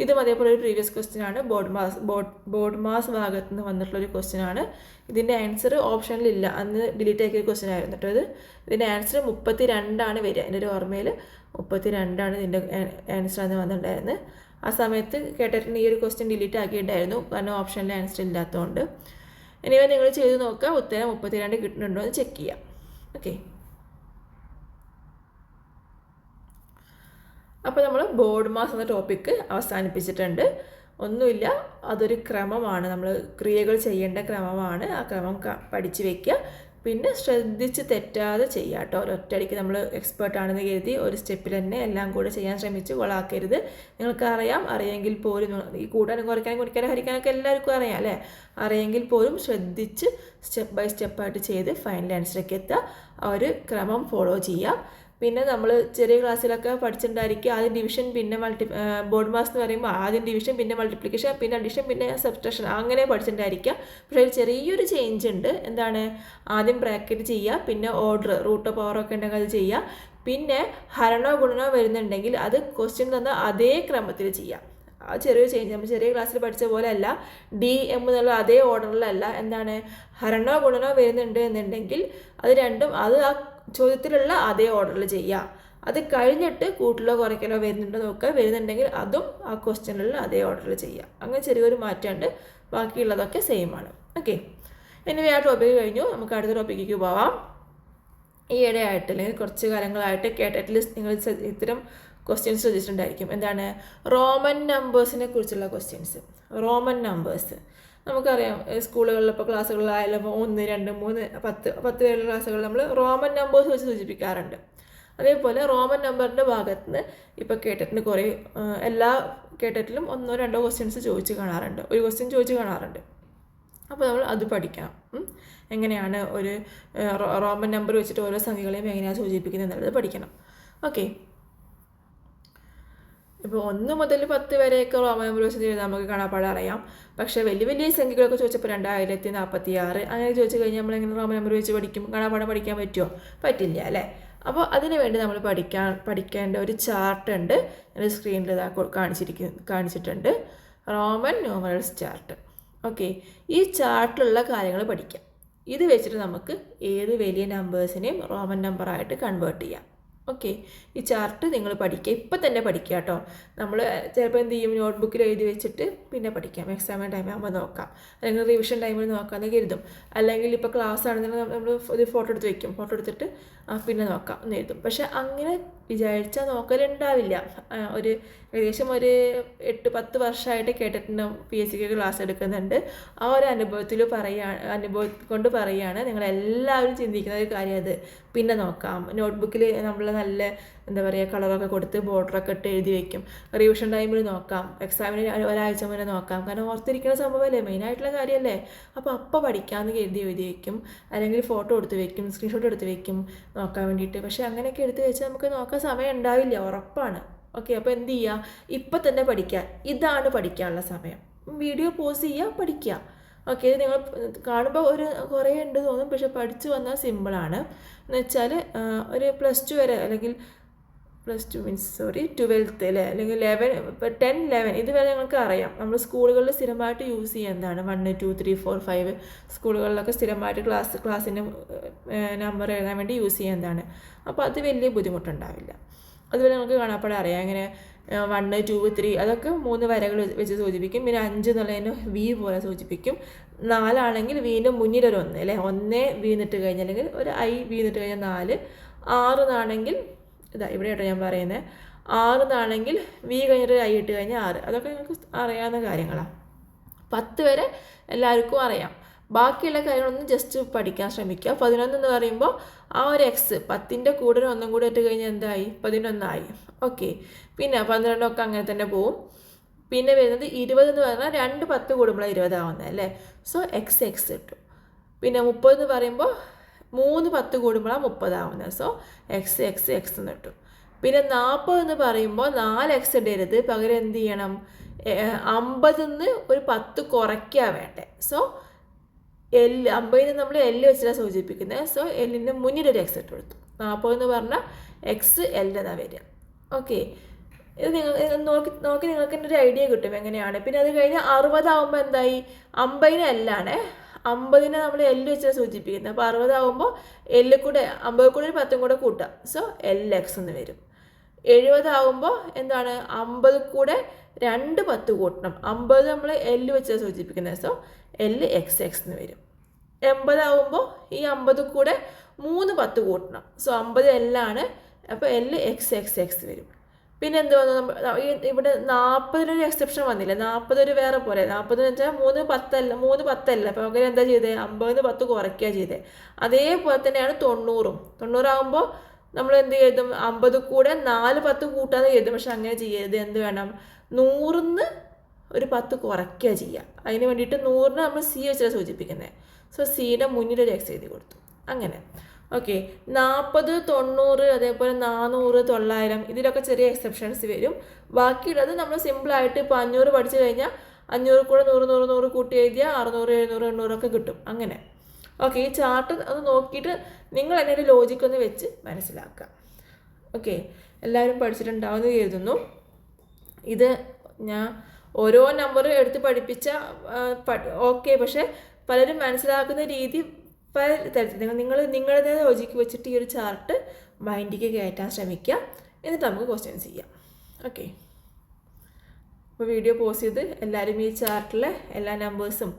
ഇതും അതേപോലെ ഒരു പ്രീവിയസ് ക്വസ്റ്റ്യൻ ആണ്, ബോർഡ് മാസ് ഭാഗത്ത് നിന്ന് വന്നിട്ടുള്ളൊരു ക്വസ്റ്റ്യൻ ആണ്. ഇതിൻ്റെ ആൻസർ ഓപ്ഷനിലില്ല, അന്ന് ഡിലീറ്റ് ആക്കിയ ക്വസ്റ്റ്യൻ ആയിരുന്നു കേട്ടോ ഇത്. ഇതിൻ്റെ ആൻസർ 32 വരിക. എൻ്റെ ഒരു ഓർമ്മയിൽ 32 ഇതിൻ്റെ ആൻസർ എന്ന് വന്നിട്ടുണ്ടായിരുന്നു. ആ സമയത്ത് കേട്ടിട്ട് ഈ ഒരു ക്വസ്റ്റ്യൻ ഡിലീറ്റ് ആക്കിയിട്ടുണ്ടായിരുന്നു, കാരണം ഓപ്ഷനിൽ ആൻസർ ഇല്ലാത്തതുകൊണ്ട്. എനിവേ നിങ്ങൾ ചെയ്ത് നോക്കുക, ഉത്തരം 32 കിട്ടുന്നുണ്ടോ എന്ന് ചെക്ക് ചെയ്യാം. ഓക്കെ, അപ്പോൾ നമ്മൾ ബോർഡ് മാസ് എന്ന ടോപ്പിക്ക് അവസാനിപ്പിച്ചിട്ടുണ്ട്. ഒന്നുമില്ല, അതൊരു ക്രമമാണ്, നമ്മൾ ക്രിയകൾ ചെയ്യേണ്ട ക്രമമാണ്. ആ ക്രമം പഠിച്ച് വയ്ക്കുക, പിന്നെ ശ്രദ്ധിച്ച് തെറ്റാതെ ചെയ്യുക കേട്ടോ. ഒരൊറ്റയടിക്ക് നമ്മൾ എക്സ്പേർട്ടാണെന്ന് കരുതി ഒരു സ്റ്റെപ്പിൽ തന്നെ എല്ലാം കൂടെ ചെയ്യാൻ ശ്രമിച്ച് കൊളാക്കരുത്. അറിയെങ്കിൽ പോലും ഈ കൂട്ടാനും കുറയ്ക്കാനും കുടിക്കാനും ഹരിക്കാനൊക്കെ എല്ലാവർക്കും അറിയാം അല്ലേ. അറിയെങ്കിൽ പോലും ശ്രദ്ധിച്ച് സ്റ്റെപ്പ് ബൈ സ്റ്റെപ്പായിട്ട് ചെയ്ത് ഫൈനൽ ആൻസറിലേക്ക് എത്തുക. ആ ഒരു ക്രമം ഫോളോ ചെയ്യുക. പിന്നെ നമ്മൾ ചെറിയ ക്ലാസ്സിലൊക്കെ പഠിച്ചിട്ടുണ്ടായിരിക്കും, ആദ്യം ഡിവിഷൻ പിന്നെ ബോർഡ് മാസ് എന്ന് പറയുമ്പോൾ ആദ്യം ഡിവിഷൻ പിന്നെ മൾട്ടിപ്ലിക്കേഷൻ പിന്നെ അഡിഷൻ പിന്നെ സബ്ട്രാക്ഷൻ അങ്ങനെ പഠിച്ചിട്ടുണ്ടായിരിക്കുക. പക്ഷേ ഒരു ചെറിയൊരു ചേഞ്ച് ഉണ്ട്. എന്താണ്, ആദ്യം ബ്രാക്കറ്റ് ചെയ്യുക, പിന്നെ ഓർഡർ റൂട്ടോ പവറോ ഒക്കെ ഉണ്ടെങ്കിൽ അത് ചെയ്യുക, പിന്നെ ഹരണോ ഗുണനോ വരുന്നുണ്ടെങ്കിൽ അത് ക്വസ്റ്റ്യൻ തന്ന അതേ ക്രമത്തിൽ ചെയ്യാം. ആ ചെറിയൊരു ചേഞ്ച് നമ്മൾ ചെറിയ ക്ലാസ്സിൽ പഠിച്ച പോലെ അല്ല, DM എന്നുള്ള അതേ ഓർഡറിലല്ല. എന്താണ്, ഹരണോ ഗുണനോ വരുന്നുണ്ട് എന്നുണ്ടെങ്കിൽ അത് രണ്ടും അത് ആ ചോദ്യത്തിലുള്ള അതേ ഓർഡറിൽ ചെയ്യുക. അത് കഴിഞ്ഞിട്ട് കൂട്ടിലോ കുറയ്ക്കലോ വരുന്നുണ്ടോ നോക്കുക, വരുന്നുണ്ടെങ്കിൽ അതും ആ ക്വസ്റ്റ്യനിലുള്ള അതേ ഓർഡറിൽ ചെയ്യുക. അങ്ങനെ ചെറിയൊരു മാറ്റമുണ്ട്, ബാക്കിയുള്ളതൊക്കെ സെയിം ആണ്. ഓക്കെ, ഇനി ആ ടോപ്പിക്ക് കഴിഞ്ഞു, നമുക്ക് അടുത്ത ടോപ്പിക്കിലേക്ക് പോവാം. ഈയിടെ ആയിട്ട് അല്ലെങ്കിൽ കുറച്ച് കാലങ്ങളായിട്ട് കേട്ടിട്ടിൽ നിങ്ങൾ ഇത്തരം ക്വസ്റ്റ്യൻസ് ശ്രദ്ധിച്ചിട്ടുണ്ടായിരിക്കും. എന്താണ്, റോമൻ നമ്പേഴ്സിനെ കുറിച്ചുള്ള ക്വസ്റ്റ്യൻസ്. റോമൻ നമ്പേഴ്സ് നമുക്കറിയാം, സ്കൂളുകളിൽ ഇപ്പോൾ ക്ലാസ്സുകളിലായാലും 1, 2, 3, 10 വരെയുള്ള ക്ലാസ്സുകളിൽ നമ്മൾ റോമൻ നമ്പേഴ്സ് വെച്ച് സൂചിപ്പിക്കാറുണ്ട്. അതേപോലെ റോമൻ നമ്പറിൻ്റെ ഭാഗത്ത് നിന്ന് ഇപ്പോൾ കേട്ടിട്ടിന് കുറേ എല്ലാ കേട്ടിട്ടിലും 1, 2 ക്വസ്റ്റ്യൻസ് ചോദിച്ച് കാണാറുണ്ട്, ഒരു ക്വസ്റ്റ്യൻ ചോദിച്ച് കാണാറുണ്ട്. അപ്പോൾ നമ്മൾ അത് പഠിക്കണം. എങ്ങനെയാണ് ഒരു റോമൻ നമ്പർ വെച്ചിട്ട് ഓരോ സംഖ്യകളെയും എങ്ങനെയാണ് സൂചിപ്പിക്കുന്നത് എന്നുള്ളത് പഠിക്കണം. ഓക്കെ, ഇപ്പോൾ 1 മുതൽ 10 വരെയൊക്കെ റോമൻ നമ്പർ വെച്ച് നമുക്ക് കാണാപ്പാടെ അറിയാം. പക്ഷേ വലിയ വലിയ സംഖ്യകളൊക്കെ ചോദിച്ചപ്പോൾ 2046 അങ്ങനെ ചോദിച്ചു കഴിഞ്ഞാൽ നമ്മളെങ്ങനെ റോമൻ നമ്പർ വെച്ച് കാണാപ്പാടം പഠിക്കാൻ പറ്റുമോ? പറ്റില്ല അല്ലേ. അപ്പോൾ അതിന് വേണ്ടി നമ്മൾ പഠിക്കേണ്ട ഒരു ചാർട്ട് ഉണ്ട്, ഞാൻ സ്ക്രീനിൽ കാണിച്ചിട്ടുണ്ട്, റോമൻ ന്യൂമറൽസ് ചാർട്ട്. ഓക്കെ, ഈ ചാർട്ടിലുള്ള കാര്യങ്ങൾ പഠിക്കാം. ഇത് വെച്ചിട്ട് നമുക്ക് ഏത് വലിയ നമ്പേഴ്സിനെയും റോമൻ നമ്പറായിട്ട് കൺവേർട്ട് ചെയ്യാം. ഓക്കെ, ഈ ചാർട്ട് നിങ്ങൾ പഠിക്കുക, ഇപ്പം തന്നെ പഠിക്കുക കേട്ടോ. നമ്മൾ ചിലപ്പോൾ എന്ത് ചെയ്യും, നോട്ട്ബുക്കിൽ എഴുതി വെച്ചിട്ട് പിന്നെ പഠിക്കാം, എക്സാമിന് ടൈം ആകുമ്പോൾ നോക്കാം, അല്ലെങ്കിൽ റിവിഷൻ ടൈമിൽ നോക്കാമെന്ന് കരുതും. അല്ലെങ്കിൽ ഇപ്പോൾ ക്ലാസ് ആണെന്നുണ്ടെങ്കിൽ നമ്മൾ ഒരു ഫോട്ടോ എടുത്ത് വയ്ക്കും, ഫോട്ടോ എടുത്തിട്ട് പിന്നെ നോക്കാം എന്ന് എഴുതും. പക്ഷേ അങ്ങനെ വിചാരിച്ചാൽ നോക്കലുണ്ടാവില്ല. ഒരു ഏകദേശം ഒരു 8-10 വർഷമായിട്ട് കേട്ടിട്ടുണ്ട് PSCക്ക് ക്ലാസ് എടുക്കുന്നുണ്ട്. ആ ഒരു അനുഭവം കൊണ്ട് പറയുകയാണ്, നിങ്ങളെല്ലാവരും ചിന്തിക്കുന്ന ഒരു കാര്യം അത്. പിന്നെ നോക്കാം, നോട്ട്ബുക്കിൽ നമ്മൾ നല്ല എന്താ പറയുക കളറൊക്കെ കൊടുത്ത് ബോർഡറൊക്കെ ഇട്ട് എഴുതി വയ്ക്കും. റിവിഷൻ ടൈമിൽ നോക്കാം, എക്സാമിന് ഒരാഴ്ച മുന്നേ നോക്കാം. കാരണം ഓർത്തിരിക്കുന്ന സംഭവമല്ലേ, മെയിനായിട്ടുള്ള കാര്യമല്ലേ. അപ്പോൾ പഠിക്കാമെന്ന് എഴുതി വയ്ക്കും, അല്ലെങ്കിൽ ഫോട്ടോ എടുത്ത് വയ്ക്കും, സ്ക്രീൻഷോട്ട് എടുത്ത് വയ്ക്കും നോക്കാൻ വേണ്ടിയിട്ട്. പക്ഷേ അങ്ങനെയൊക്കെ എടുത്ത് വെച്ചാൽ നമുക്ക് നോക്കാൻ സമയം ഉണ്ടാവില്ല, ഉറപ്പാണ്. ഓക്കെ, അപ്പോൾ എന്ത് ചെയ്യുക, ഇപ്പം തന്നെ പഠിക്കുക. ഇതാണ് പഠിക്കാനുള്ള സമയം. വീഡിയോ പോസ് ചെയ്യുക, പഠിക്കുക. ഓക്കെ, ഇത് നിങ്ങൾ കാണുമ്പോൾ കുറേ ഉണ്ട് തോന്നും, പക്ഷെ പഠിച്ചു വന്നാൽ സിമ്പിളാണ്. എന്ന് വെച്ചാൽ ഒരു +2 വരെ, അല്ലെങ്കിൽ +2 മീൻസ് 12th അല്ലേ, അല്ലെങ്കിൽ 10, 11 ഇതുവരെ നിങ്ങൾക്ക് അറിയാം. നമ്മൾ സ്കൂളുകളിൽ സ്ഥിരമായിട്ട് യൂസ് ചെയ്യുന്നതാണ്. 1, 2, 3, 4, 5 സ്കൂളുകളിലൊക്കെ സ്ഥിരമായിട്ട് ക്ലാസ്സിൻ്റെ നമ്പർ എഴുതാൻ വേണ്ടി യൂസ് ചെയ്യുന്നതാണ്. അപ്പോൾ അത് വലിയ ബുദ്ധിമുട്ടുണ്ടാവില്ല. അതുപോലെ നമുക്ക് കാണാപ്പാടെ അറിയാം. അങ്ങനെ 1, 2, 3 അതൊക്കെ 3 വരകൾ വെച്ച് സൂചിപ്പിക്കും. പിന്നെ 5 എന്നുള്ളതിന് V പോലെ സൂചിപ്പിക്കും. 4 ആണെങ്കിൽ വീണ്ടും മുന്നിലൊരു 1 അല്ലേ, 1 വീണിട്ട് കഴിഞ്ഞാൽ, അല്ലെങ്കിൽ ഒരു I വീണിട്ട് കഴിഞ്ഞാൽ 4. 6 എന്നാണെങ്കിൽ ഇതാ ഇവിടെ ആയിട്ടോ ഞാൻ പറയുന്നത്. 6 എന്നാണെങ്കിൽ V കഴിഞ്ഞിട്ട് I ഇട്ട് കഴിഞ്ഞാൽ 6. അതൊക്കെ നിങ്ങൾക്ക് അറിയാവുന്ന കാര്യങ്ങളാണ്. 10 വരെ എല്ലാവർക്കും അറിയാം. ബാക്കിയുള്ള കാര്യങ്ങളൊന്നും ജസ്റ്റ് പഠിക്കാൻ ശ്രമിക്കുക. 11 എന്ന് പറയുമ്പോൾ ആ ഒരു X 10ൻ്റെ കൂടെ 1 കൂടെ ഇട്ട് കഴിഞ്ഞാൽ എന്തായി, 11 ആയി. ഓക്കെ, പിന്നെ 12 ഒക്കെ അങ്ങനെ തന്നെ പോവും. പിന്നെ വരുന്നത് 20 എന്ന് പറഞ്ഞാൽ 2 10 കൂടുമ്പോഴാണ് 20 ആവുന്നത് അല്ലേ. സോ X ഇട്ടു. പിന്നെ 30 എന്ന് പറയുമ്പോൾ 3 10 കൂടുമ്പോഴാണ് 30 ആവുന്നത്. സോ X എന്ന് ഇട്ടു. പിന്നെ 40 എന്ന് പറയുമ്പോൾ 4X ഇടരുത്, പകരം എന്ത് ചെയ്യണം, 50 നിന്ന് ഒരു 10 കുറയ്ക്കുക വേണ്ടേ. സോ 50 നമ്മൾ L വെച്ചിട്ടാണ് സൂചിപ്പിക്കുന്നത്. സോ Lൻ്റെ മുന്നിലൊരു X ഇട്ട് കൊടുത്തു. 40 എന്ന് പറഞ്ഞാൽ XL എന്നാണ് വരിക. ഓക്കെ, ഇത് നിങ്ങൾ നോക്കി നിങ്ങൾക്ക് ഒരു ഐഡിയ കിട്ടും എങ്ങനെയാണ്. പിന്നെ അത് കഴിഞ്ഞ് 60 ആകുമ്പോൾ എന്തായി, 50ന് L ആണ്, 50നെ നമ്മൾ L വെച്ചാണ് സൂചിപ്പിക്കുന്നത്. അപ്പോൾ 60 ആകുമ്പോൾ L കൂടെ 50 കൂടെ ഒരു 10 കൂടെ കൂട്ടാം. സോ LX എന്ന് വരും. 70 ആകുമ്പോൾ എന്താണ്, 50 കൂടെ 2 10 കൂട്ടണം. 50 നമ്മൾ L വെച്ചാണ് സൂചിപ്പിക്കുന്നത്. സോ LXX എന്ന് വരും. 80 ആകുമ്പോൾ ഈ 50 കൂടെ 3 10 കൂട്ടണം. സോ 50 L ആണ്, അപ്പോൾ LXXX വരും. പിന്നെ എന്ത് വന്നു, ഇവിടെ 40 എക്സെപ്ഷൻ വന്നില്ല. 40 വേറെ പോലെ. 40 എന്ന് വെച്ചാൽ 3 10 അല്ല. അപ്പോൾ അങ്ങനെ എന്താ ചെയ്തത്, 50 10 കുറയ്ക്കുക ചെയ്തത്. അതേപോലെ തന്നെയാണ് 90 ആകുമ്പോൾ നമ്മൾ എന്ത് ചെയ്തും, 50 കൂടെ 4 10 കൂട്ടാതെ ചെയ്തും. പക്ഷെ അങ്ങനെ ചെയ്യരുത്. എന്ത് വേണം, 100ന്ന് ഒരു 10 കുറയ്ക്കുക ചെയ്യുക. അതിന് വേണ്ടിയിട്ട് 100നെ നമ്മൾ C വെച്ചാണ് സൂചിപ്പിക്കുന്നത്. സോ Cയുടെ മുന്നിലൊരു X എഴുതി കൊടുത്തു. അങ്ങനെ ഓക്കെ, 40 90 അതേപോലെ 400 900 ഇതിലൊക്കെ ചെറിയ എക്സെപ്ഷൻസ് വരും. ബാക്കിയുള്ളത് നമ്മൾ സിമ്പിളായിട്ട് ഇപ്പോൾ 500 പഠിച്ചു കഴിഞ്ഞാൽ 500 കൂടെ 100 കൂട്ടി എഴുതിയാൽ 600 700 800 ഒക്കെ കിട്ടും. അങ്ങനെ ഓക്കെ, ഈ ചാർട്ട് അത് നോക്കിയിട്ട് നിങ്ങൾ തന്നെ ഒരു ലോജിക്കൊന്ന് വെച്ച് മനസ്സിലാക്കുക. ഓക്കെ, എല്ലാവരും പഠിച്ചിട്ടുണ്ടാവുമെന്ന് കരുതുന്നു. ഇത് ഞാൻ ഓരോ നമ്പർ എടുത്ത് പഠിപ്പിച്ച ഓക്കെ, പക്ഷേ പലരും മനസ്സിലാക്കുന്ന രീതി പല തരത്തിൽ നിങ്ങളുടേതായ ലോജിക്ക് വെച്ചിട്ട് ഈ ഒരു ചാർട്ട് മൈൻഡിലേക്ക് കയറ്റാൻ ശ്രമിക്കുക. എന്നിട്ട് നമുക്ക് ക്വസ്റ്റ്യൻസ് ചെയ്യാം. ഓക്കെ, അപ്പോൾ വീഡിയോ പോസ്റ്റ് ചെയ്ത് എല്ലാവരും ഈ ചാർട്ടിലെ എല്ലാ നമ്പേഴ്സും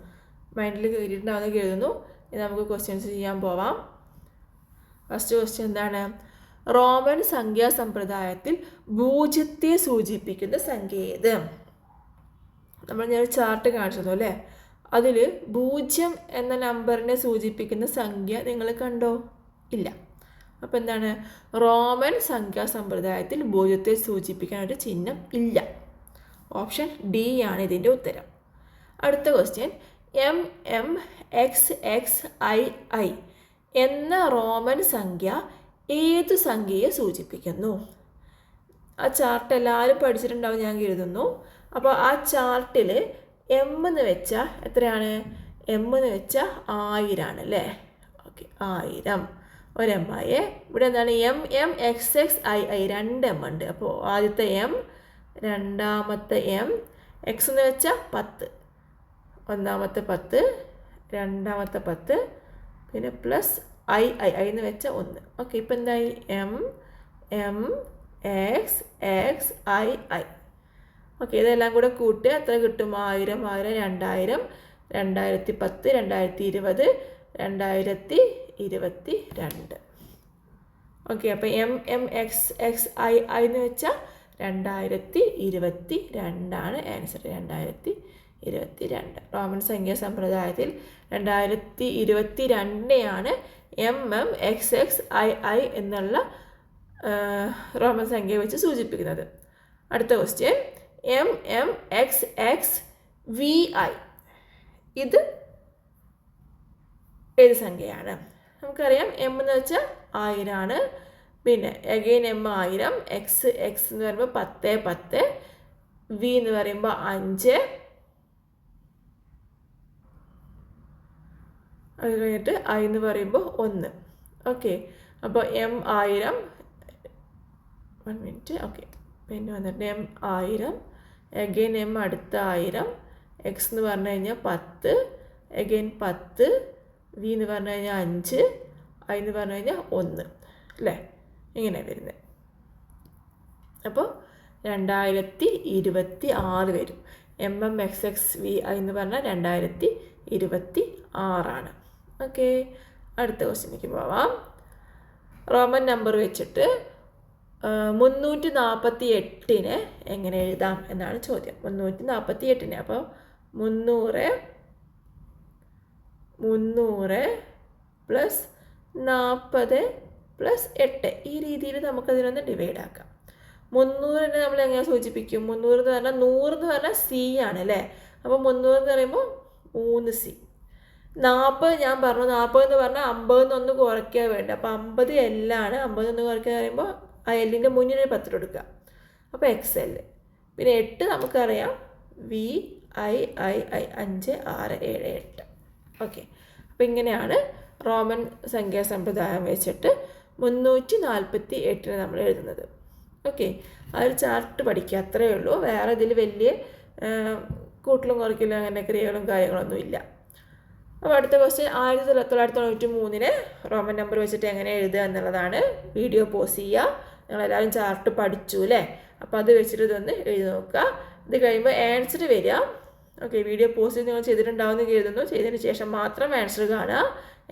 മൈൻഡിൽ കയറിയിട്ടുണ്ടാവുമെന്ന് കരുതുന്നു. ഇനി നമുക്ക് ക്വസ്റ്റ്യൻസ് ചെയ്യാൻ പോവാം. ഫസ്റ്റ് ക്വസ്റ്റ്യൻ എന്താണ്, റോമൻ സംഖ്യാ സമ്പ്രദായത്തിൽ 0 സൂചിപ്പിക്കുന്ന സംഖ്യ ഏത്? ഞാൻ ചാർട്ട് കാണിച്ചതോ അല്ലേ, അതിൽ 0 എന്ന നമ്പറിനെ സൂചിപ്പിക്കുന്ന സംഖ്യ നിങ്ങൾ കണ്ടോ? ഇല്ല. അപ്പോൾ എന്താണ്, റോമൻ സംഖ്യാ സമ്പ്രദായത്തിൽ 0 സൂചിപ്പിക്കാനൊരു ചിഹ്നം ഇല്ല. ഓപ്ഷൻ D ആണ് ഇതിൻ്റെ ഉത്തരം. അടുത്ത ക്വസ്റ്റ്യൻ, MMXXII എന്ന റോമൻ സംഖ്യ ഏതു സംഖ്യയെ സൂചിപ്പിക്കുന്നു? ആ ചാർട്ട് എല്ലാവരും പഠിച്ചിട്ടുണ്ടാവും ഞാൻ കരുതുന്നു. അപ്പോൾ ആ ചാർട്ടിൽ M എന്ന് വെച്ചാൽ എത്രയാണ്? M എന്ന് വെച്ചാൽ 1000 ആണ് അല്ലേ. ഓക്കെ, 1000 ഒരു M ആയേ. ഇവിടെ എന്താണ്, MMXXII 2 M ഉണ്ട്. അപ്പോൾ ആദ്യത്തെ M, രണ്ടാമത്തെ M, X എന്ന് വെച്ചാൽ 10, ഒന്നാമത്തെ 10, രണ്ടാമത്തെ 10, പിന്നെ പ്ലസ് I എന്ന് വെച്ചാൽ 1. ഓക്കെ, ഇപ്പം എന്തായി, MMXXII. ഓക്കെ, ഇതെല്ലാം കൂടെ കൂട്ടുക, എത്ര കിട്ടും? 1000 1000 2000 2010 2020 2022. ഓക്കെ, അപ്പോൾ MMXXI എന്ന് വെച്ചാൽ 2022 ആൻസർ. 2022 റോമൻ സംഖ്യാ സമ്പ്രദായത്തിൽ 2022 MMXXII എന്നുള്ള റോമൻ സംഖ്യ വെച്ച് സൂചിപ്പിക്കുന്നത്. അടുത്ത ക്വസ്റ്റ്യൻ, MMXXVI ഇത് ഏത് സംഖ്യയാണ്? നമുക്കറിയാം M എന്ന് വെച്ചാൽ 1000, പിന്നെ അഗെയിൻ M 1000, X എന്ന് പറയുമ്പോൾ 10 10, V എന്ന് പറയുമ്പോൾ 5, അത് കഴിഞ്ഞിട്ട് I എന്ന് പറയുമ്പോൾ 1. ഓക്കെ, അപ്പോൾ M 1000, 1 മിനിറ്റ്. ഓക്കെ, പിന്നെ വന്നിട്ട് M 1000, അഗെയിൻ M അടുത്ത 1000, X എന്ന് പറഞ്ഞു കഴിഞ്ഞാൽ 10, അഗെയിൻ 10, V എന്ന് പറഞ്ഞു കഴിഞ്ഞാൽ 5, I എന്ന് പറഞ്ഞു കഴിഞ്ഞാൽ 1 അല്ലേ? ഇങ്ങനെ വരുന്നത്. അപ്പോൾ 2026 വരും. MMXXVI എന്ന് പറഞ്ഞാൽ 2026. ഓക്കെ, അടുത്ത ക്വസ്റ്റ്യനിലേക്ക് പോവാം. റോമൻ നമ്പർ വെച്ചിട്ട് 348 എങ്ങനെ എഴുതാം എന്നാണ് ചോദ്യം. 348, അപ്പോൾ 300 പ്ലസ് 40 പ്ലസ് 8 ഈ രീതിയിൽ നമുക്കതിനൊന്ന് ഡിവൈഡ് ആക്കാം. 300 നമ്മൾ എങ്ങനെ സൂചിപ്പിക്കും? 300 എന്ന് പറഞ്ഞാൽ 100 എന്ന് പറഞ്ഞാൽ C ആണ് അല്ലേ? അപ്പോൾ 300 എന്ന് പറയുമ്പോൾ 3C. 40 ഞാൻ പറഞ്ഞു, 40 എന്ന് പറഞ്ഞാൽ 50 ഒന്ന് കുറയ്ക്കാൻ വേണ്ട. അപ്പോൾ 50 L ആണ്. 50 ഒന്ന് കുറയ്ക്കുക പറയുമ്പോൾ ആ എല്ലിൻ്റെ മുന്നിൽ 10 കൊടുക്കുക, അപ്പോൾ XL. പിന്നെ 8 നമുക്കറിയാം, VIII 5 6 7 8. ഓക്കെ, അപ്പോൾ ഇങ്ങനെയാണ് റോമൻ സംഖ്യാ സമ്പ്രദായം വെച്ചിട്ട് 348 നമ്മൾ എഴുതുന്നത്. ഓക്കെ, ആ ഒരു ചാർട്ട് പഠിക്കുക, അത്രയേ ഉള്ളൂ. വേറെ ഇതിൽ വലിയ കൂട്ടലും കുറയ്ക്കലും അങ്ങനെ ക്രിയകളും കാര്യങ്ങളൊന്നും ഇല്ല. അപ്പോൾ അടുത്ത ക്വസ്റ്റ്യൻ, 1993 റോമൻ നമ്പർ വെച്ചിട്ട് എങ്ങനെ എഴുതുക എന്നുള്ളതാണ്. വീഡിയോ പോസ് ചെയ്യുക. നിങ്ങളെല്ലാവരും ചാർട്ട് പഠിച്ചു അല്ലേ? അപ്പോൾ അത് വെച്ചിട്ട് ഇതൊന്ന് എഴുതി നോക്കുക. ഇത് കഴിയുമ്പോൾ ആൻസർ വരിക. ഓക്കെ, വീഡിയോ പോസ്റ്റ് നിങ്ങൾ ചെയ്തിട്ടുണ്ടാവുമെന്ന് കരുതുന്നു. ചെയ്തതിന് ശേഷം മാത്രം ആൻസർ കാണുക.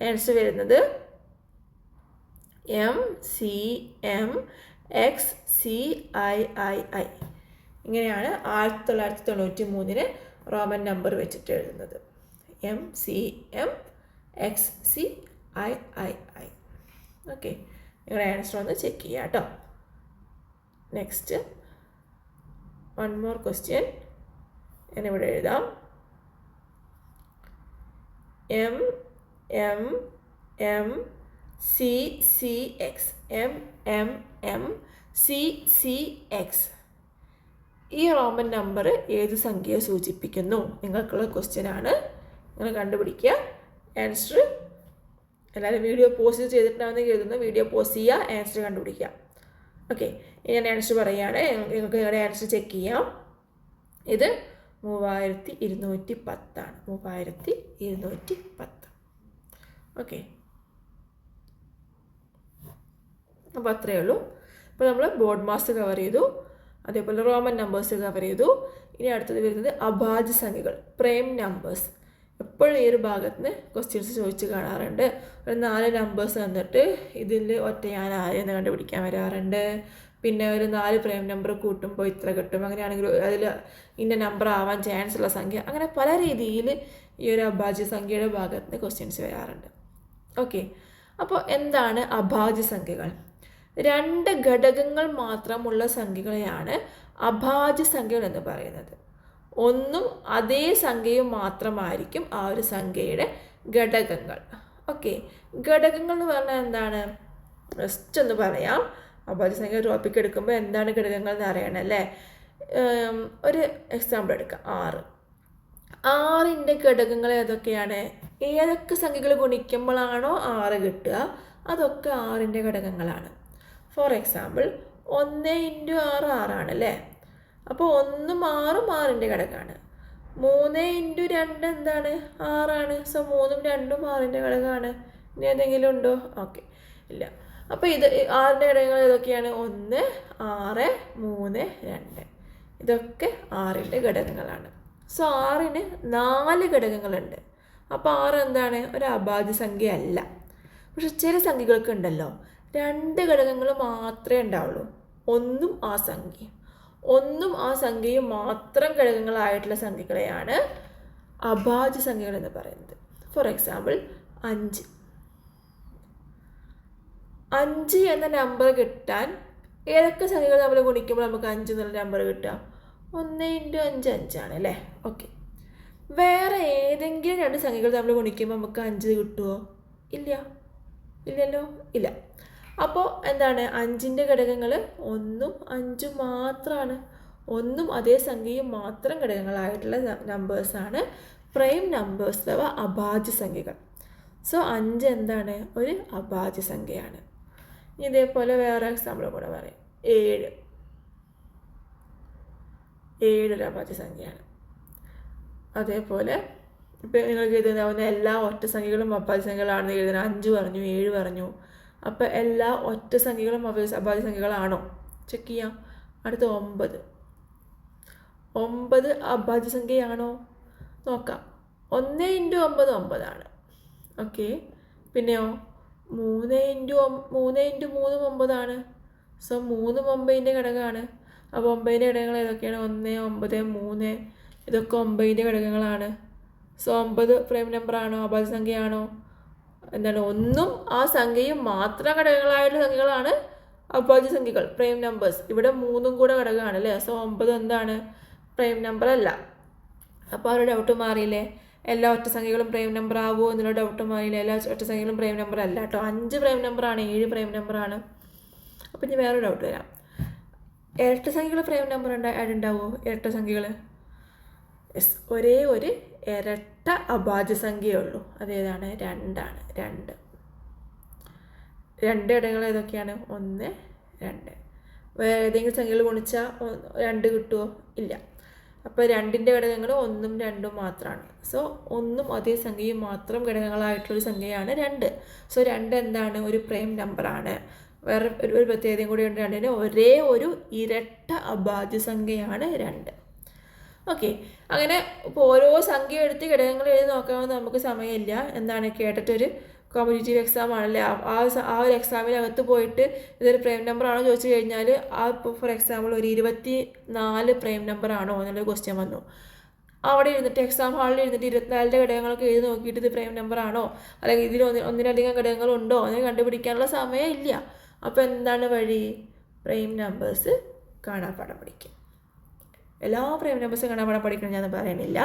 ആൻസർ വരുന്നത് MCMXCII. ഇങ്ങനെയാണ് 1993 റോമൻ നമ്പർ വെച്ചിട്ട് എഴുതുന്നത്. MCMXCII. ഓക്കെ, നിങ്ങളുടെ ആൻസർ ഒന്ന് ചെക്ക് ചെയ്യുക കേട്ടോ. നെക്സ്റ്റ്, വൺ മോർ ക്വസ്റ്റ്യൻ ഞാനിവിടെ എഴുതാം. MMCCX ഈ റോമൻ നമ്പർ ഏത് സംഖ്യയെ സൂചിപ്പിക്കുന്നു? നിങ്ങൾക്കുള്ള ക്വസ്റ്റ്യനാണ്. നിങ്ങൾ കണ്ടുപിടിക്കുക. ആൻസർ എല്ലാവരും വീഡിയോ പോസ്റ്റ് ചെയ്തിട്ടുണ്ടാവുന്ന കരുതുന്നു. വീഡിയോ പോസ്റ്റ് ചെയ്യുക, ആൻസർ കണ്ടുപിടിക്കുക. ഓക്കെ, ഞാൻ ആൻസർ പറയുകയാണ്. നിങ്ങൾക്ക് നിങ്ങളുടെ ആൻസർ ചെക്ക് ചെയ്യാം. ഇത് 3210 ആണ്. 3210. ഓക്കെ, അപ്പോൾ അത്രയേ ഉള്ളൂ. അപ്പോൾ നമ്മൾ ബോർഡ് മാസ് കവർ ചെയ്തു, അതേപോലെ റോമൻ നമ്പേഴ്സ് കവർ ചെയ്തു. ഇനി അടുത്തത് വരുന്നത് അഭാജ്യ സംഖ്യകൾ, പ്രൈം നമ്പേഴ്സ്. എപ്പോഴും ഈ ഒരു ഭാഗത്ത് നിന്ന് ക്വസ്റ്റ്യൻസ് ചോദിച്ച് കാണാറുണ്ട്. ഒരു 4 നമ്പേഴ്സ് തന്നിട്ട് ഇതിൽ ഒറ്റയാൻ ആരെന്ന് കണ്ടുപിടിക്കാൻ വരാറുണ്ട്. പിന്നെ ഒരു 4 പ്രൈം നമ്പർ കൂട്ടുമ്പോൾ ഇത്ര കിട്ടും, അങ്ങനെയാണെങ്കിൽ അതിൽ ഇന്ന നമ്പർ ആവാൻ ചാൻസ് ഉള്ള സംഖ്യ, അങ്ങനെ പല രീതിയിൽ ഈ ഒരു അഭാജ്യ സംഖ്യയുടെ ഭാഗത്ത് നിന്ന് ക്വസ്റ്റ്യൻസ് വരാറുണ്ട്. ഓക്കെ, അപ്പോൾ എന്താണ് അഭാജ്യ സംഖ്യകൾ? 2 ഘടകങ്ങൾ മാത്രമുള്ള സംഖ്യകളെയാണ് അഭാജ്യ സംഖ്യകൾ എന്ന് പറയുന്നത്. ഒന്നും അതേ സംഖ്യയും മാത്രമായിരിക്കും ആ ഒരു സംഖ്യയുടെ ഘടകങ്ങൾ. ഓക്കെ, ഘടകങ്ങൾ എന്ന് പറഞ്ഞാൽ എന്താണ്? ജസ്റ്റ് ഒന്ന് പറയാം. അഭാജ്യ സംഖ്യ ടോപ്പിക് എടുക്കുമ്പോൾ എന്താണ് ഘടകങ്ങൾ എന്ന് അറിയണം അല്ലേ? ഒരു എക്സാമ്പിൾ എടുക്കാം. 6. 6ൻ്റെ ഘടകങ്ങൾ ഏതൊക്കെയാണ്? ഏതൊക്കെ സംഖ്യകൾ ഗുണിക്കുമ്പോഴാണോ 6 കിട്ടുക അതൊക്കെ 6ൻ്റെ ഘടകങ്ങളാണ്. ഫോർ എക്സാമ്പിൾ 1 × 6 6 അല്ലേ? അപ്പോൾ 1 6 6ൻ്റെ ഘടകമാണ്. 3 × 2 എന്താണ്? 6 സോ 3ഉം 2ഉം 6ൻ്റെ ഘടകമാണ്. ഇനി ഏതെങ്കിലും ഉണ്ടോ? ഓക്കെ, ഇല്ല. അപ്പോൾ ഇത് 6ൻ്റെ ഘടകങ്ങൾ ഏതൊക്കെയാണ്? 1 6 3 2. ഇതൊക്കെ 6ൻ്റെ ഘടകങ്ങളാണ്. സോ 6ന് 4 ഘടകങ്ങളുണ്ട്. അപ്പോൾ 6 എന്താണ്? ഒരു അഭാജ്യ സംഖ്യ അല്ല. പക്ഷെ ചില സംഖ്യകൾക്ക് ഉണ്ടല്ലോ 2 ഘടകങ്ങൾ മാത്രമേ ഉണ്ടാവുള്ളൂ, ഒന്നും ആ സംഖ്യയും മാത്രം ഘടകങ്ങളായിട്ടുള്ള സംഖ്യകളെയാണ് അഭാജ്യ സംഖ്യകൾ എന്ന് പറയുന്നത്. ഫോർ എക്സാമ്പിൾ 5 എന്ന നമ്പർ കിട്ടാൻ ഏതൊക്കെ സംഖ്യകൾ നമ്മൾ ഗുണിക്കുമ്പോൾ നമുക്ക് 5 എന്നുള്ള നമ്പർ കിട്ടുക? 1 × 5 5 അല്ലേ? ഓക്കെ. വേറെ ഏതെങ്കിലും 2 സംഖ്യകൾ നമ്മൾ ഗുണിക്കുമ്പോൾ നമുക്ക് 5 കിട്ടുമോ? ഇല്ലല്ലോ. ഇല്ല. അപ്പോൾ എന്താണ്? 5ൻ്റെ ഘടകങ്ങൾ 1ഉം 5ഉം മാത്രമാണ്. 1ഉം അതേ സംഖ്യയും മാത്രം ഘടകങ്ങളായിട്ടുള്ള നമ്പേഴ്സാണ് പ്രൈം നമ്പേഴ്സ് അഥവാ അഭാജ്യ സംഖ്യകൾ. സോ 5 എന്താണ്? ഒരു അഭാജ്യ സംഖ്യയാണ്. ഇതേപോലെ വേറെ എക്സാമ്പിൾ കൂടെ പറയാം. 7 ഒരു അഭാജ്യ സംഖ്യയാണ്. അതേപോലെ ഇപ്പം നിങ്ങൾക്ക് എഴുതാവുന്ന എല്ലാ ഒറ്റ സംഖ്യകളും അഭാജ്യ സംഖ്യകളാണെന്ന് എഴുതുന്നത്. 5 പറഞ്ഞു, 7 പറഞ്ഞു. അപ്പോൾ എല്ലാ ഒറ്റ സംഖ്യകളും അഭാജ്യ സംഖ്യകളാണോ? ചെക്ക് ചെയ്യാം. അടുത്ത 9 അഭാജ്യ സംഖ്യയാണോ? നോക്കാം. 1 × 9 9 ഓക്കെ. പിന്നെയോ 3 × 3 9 സോ 3 9ൻ്റെ ഘടകമാണ്. അപ്പോൾ 9ൻ്റെ ഘടകങ്ങൾ ഏതൊക്കെയാണ്? 1 9 3 ഇതൊക്കെ 9ൻ്റെ ഘടകങ്ങളാണ്. സോ 9 പ്രൈം നമ്പറാണോ? അഭാജ്യ സംഖ്യയാണോ? എന്താണ്? 1ഉം ആ സംഖ്യയും മാത്രം ഘടകങ്ങളായിട്ടുള്ള സംഖ്യകളാണ് അഭാജ്യ സംഖ്യകൾ, പ്രൈം നമ്പേഴ്സ്. ഇവിടെ 3ഉം കൂടെ ഘടകമാണ് അല്ലേ? സോ 9 എന്താണ്? പ്രൈം നമ്പർ അല്ല. അപ്പോൾ ആ ഒരു ഡൗട്ട് മാറിയില്ലേ? എല്ലാ ഒറ്റ സംഖ്യകളും പ്രൈം നമ്പർ ആവുമോ എന്നുള്ള ഡൗട്ട് മാറിയില്ലേ? എല്ലാ ഒറ്റ സംഖ്യകളും പ്രൈം നമ്പർ അല്ല കേട്ടോ. 5 പ്രൈം നമ്പറാണ്, 7 പ്രൈം നമ്പറാണ്. അപ്പോൾ ഇനി വേറൊരു ഡൗട്ട് വരാം. ഇരട്ട സംഖ്യകൾ പ്രൈം നമ്പർ ഉണ്ടാവുമോ? ഇരട്ട സംഖ്യകൾ യെസ്, ഒരേ ഒരു ഇരട്ട അഭാജ്യ സംഖ്യയേ ഉള്ളൂ. അതേതാണ്? 2 ആണ്. 2 ഘടകങ്ങൾ ഏതൊക്കെയാണ്? 1 2. വേറെ ഏതെങ്കിലും സംഖ്യകൾ ഗുണിച്ചാൽ 2 കിട്ടുമോ? ഇല്ല. അപ്പോൾ 2ൻ്റെ ഘടകങ്ങൾ 1ഉം 2ഉം മാത്രമാണ്. സോ 1ഉം അതേ സംഖ്യയും മാത്രം ഘടകങ്ങളായിട്ടുള്ളൊരു സംഖ്യയാണ് 2. സോ 2 എന്താണ്? ഒരു പ്രൈം നമ്പറാണ്. വേറെ ഒരു പ്രത്യേകതയും കൂടി ഉണ്ട്. 2ന് ഒരേ ഒരു ഇരട്ട അഭാജ്യ സംഖ്യയാണ് 2. ഓക്കെ. അങ്ങനെ ഇപ്പോൾ ഓരോ സംഖ്യ എടുത്ത് ഘടകങ്ങൾ എഴുതി നോക്കാമെന്ന് നമുക്ക് സമയമില്ല. എന്താണ്? കേട്ടിട്ടൊരു കോമ്പറ്റേറ്റീവ് എക്സാം ആണല്ലേ? ആ ഒരു എക്സാമിനകത്ത് പോയിട്ട് ഇതൊരു പ്രൈം നമ്പർ ആണോ ചോദിച്ചു കഴിഞ്ഞാൽ ഫോർ എക്സാമ്പിൾ ഒരു 24 പ്രൈം നമ്പർ ആണോ എന്നുള്ളൊരു ക്വസ്റ്റ്യൻ വന്നു. അവിടെ ഇരുന്നിട്ട് എക്സാം ഹാളിൽ ഇരുന്നിട്ട് 24ൻ്റെ ഘടകങ്ങളൊക്കെ എഴുതി നോക്കിയിട്ട് ഇത് പ്രൈം നമ്പർ ആണോ അല്ലെങ്കിൽ ഇതിൽ ഒന്നിലധികം ഘടകങ്ങളുണ്ടോ എന്ന് കണ്ടുപിടിക്കാനുള്ള സമയമില്ല. അപ്പോൾ എന്താണ് വഴി? പ്രൈം നമ്പേഴ്സ് കാണാപ്പാഠം പഠിക്കും. എല്ലാ പ്രൈം നമ്പേഴ്സും കാണാപ്പാഠം പഠിക്കണം ഞാൻ പറയണില്ല.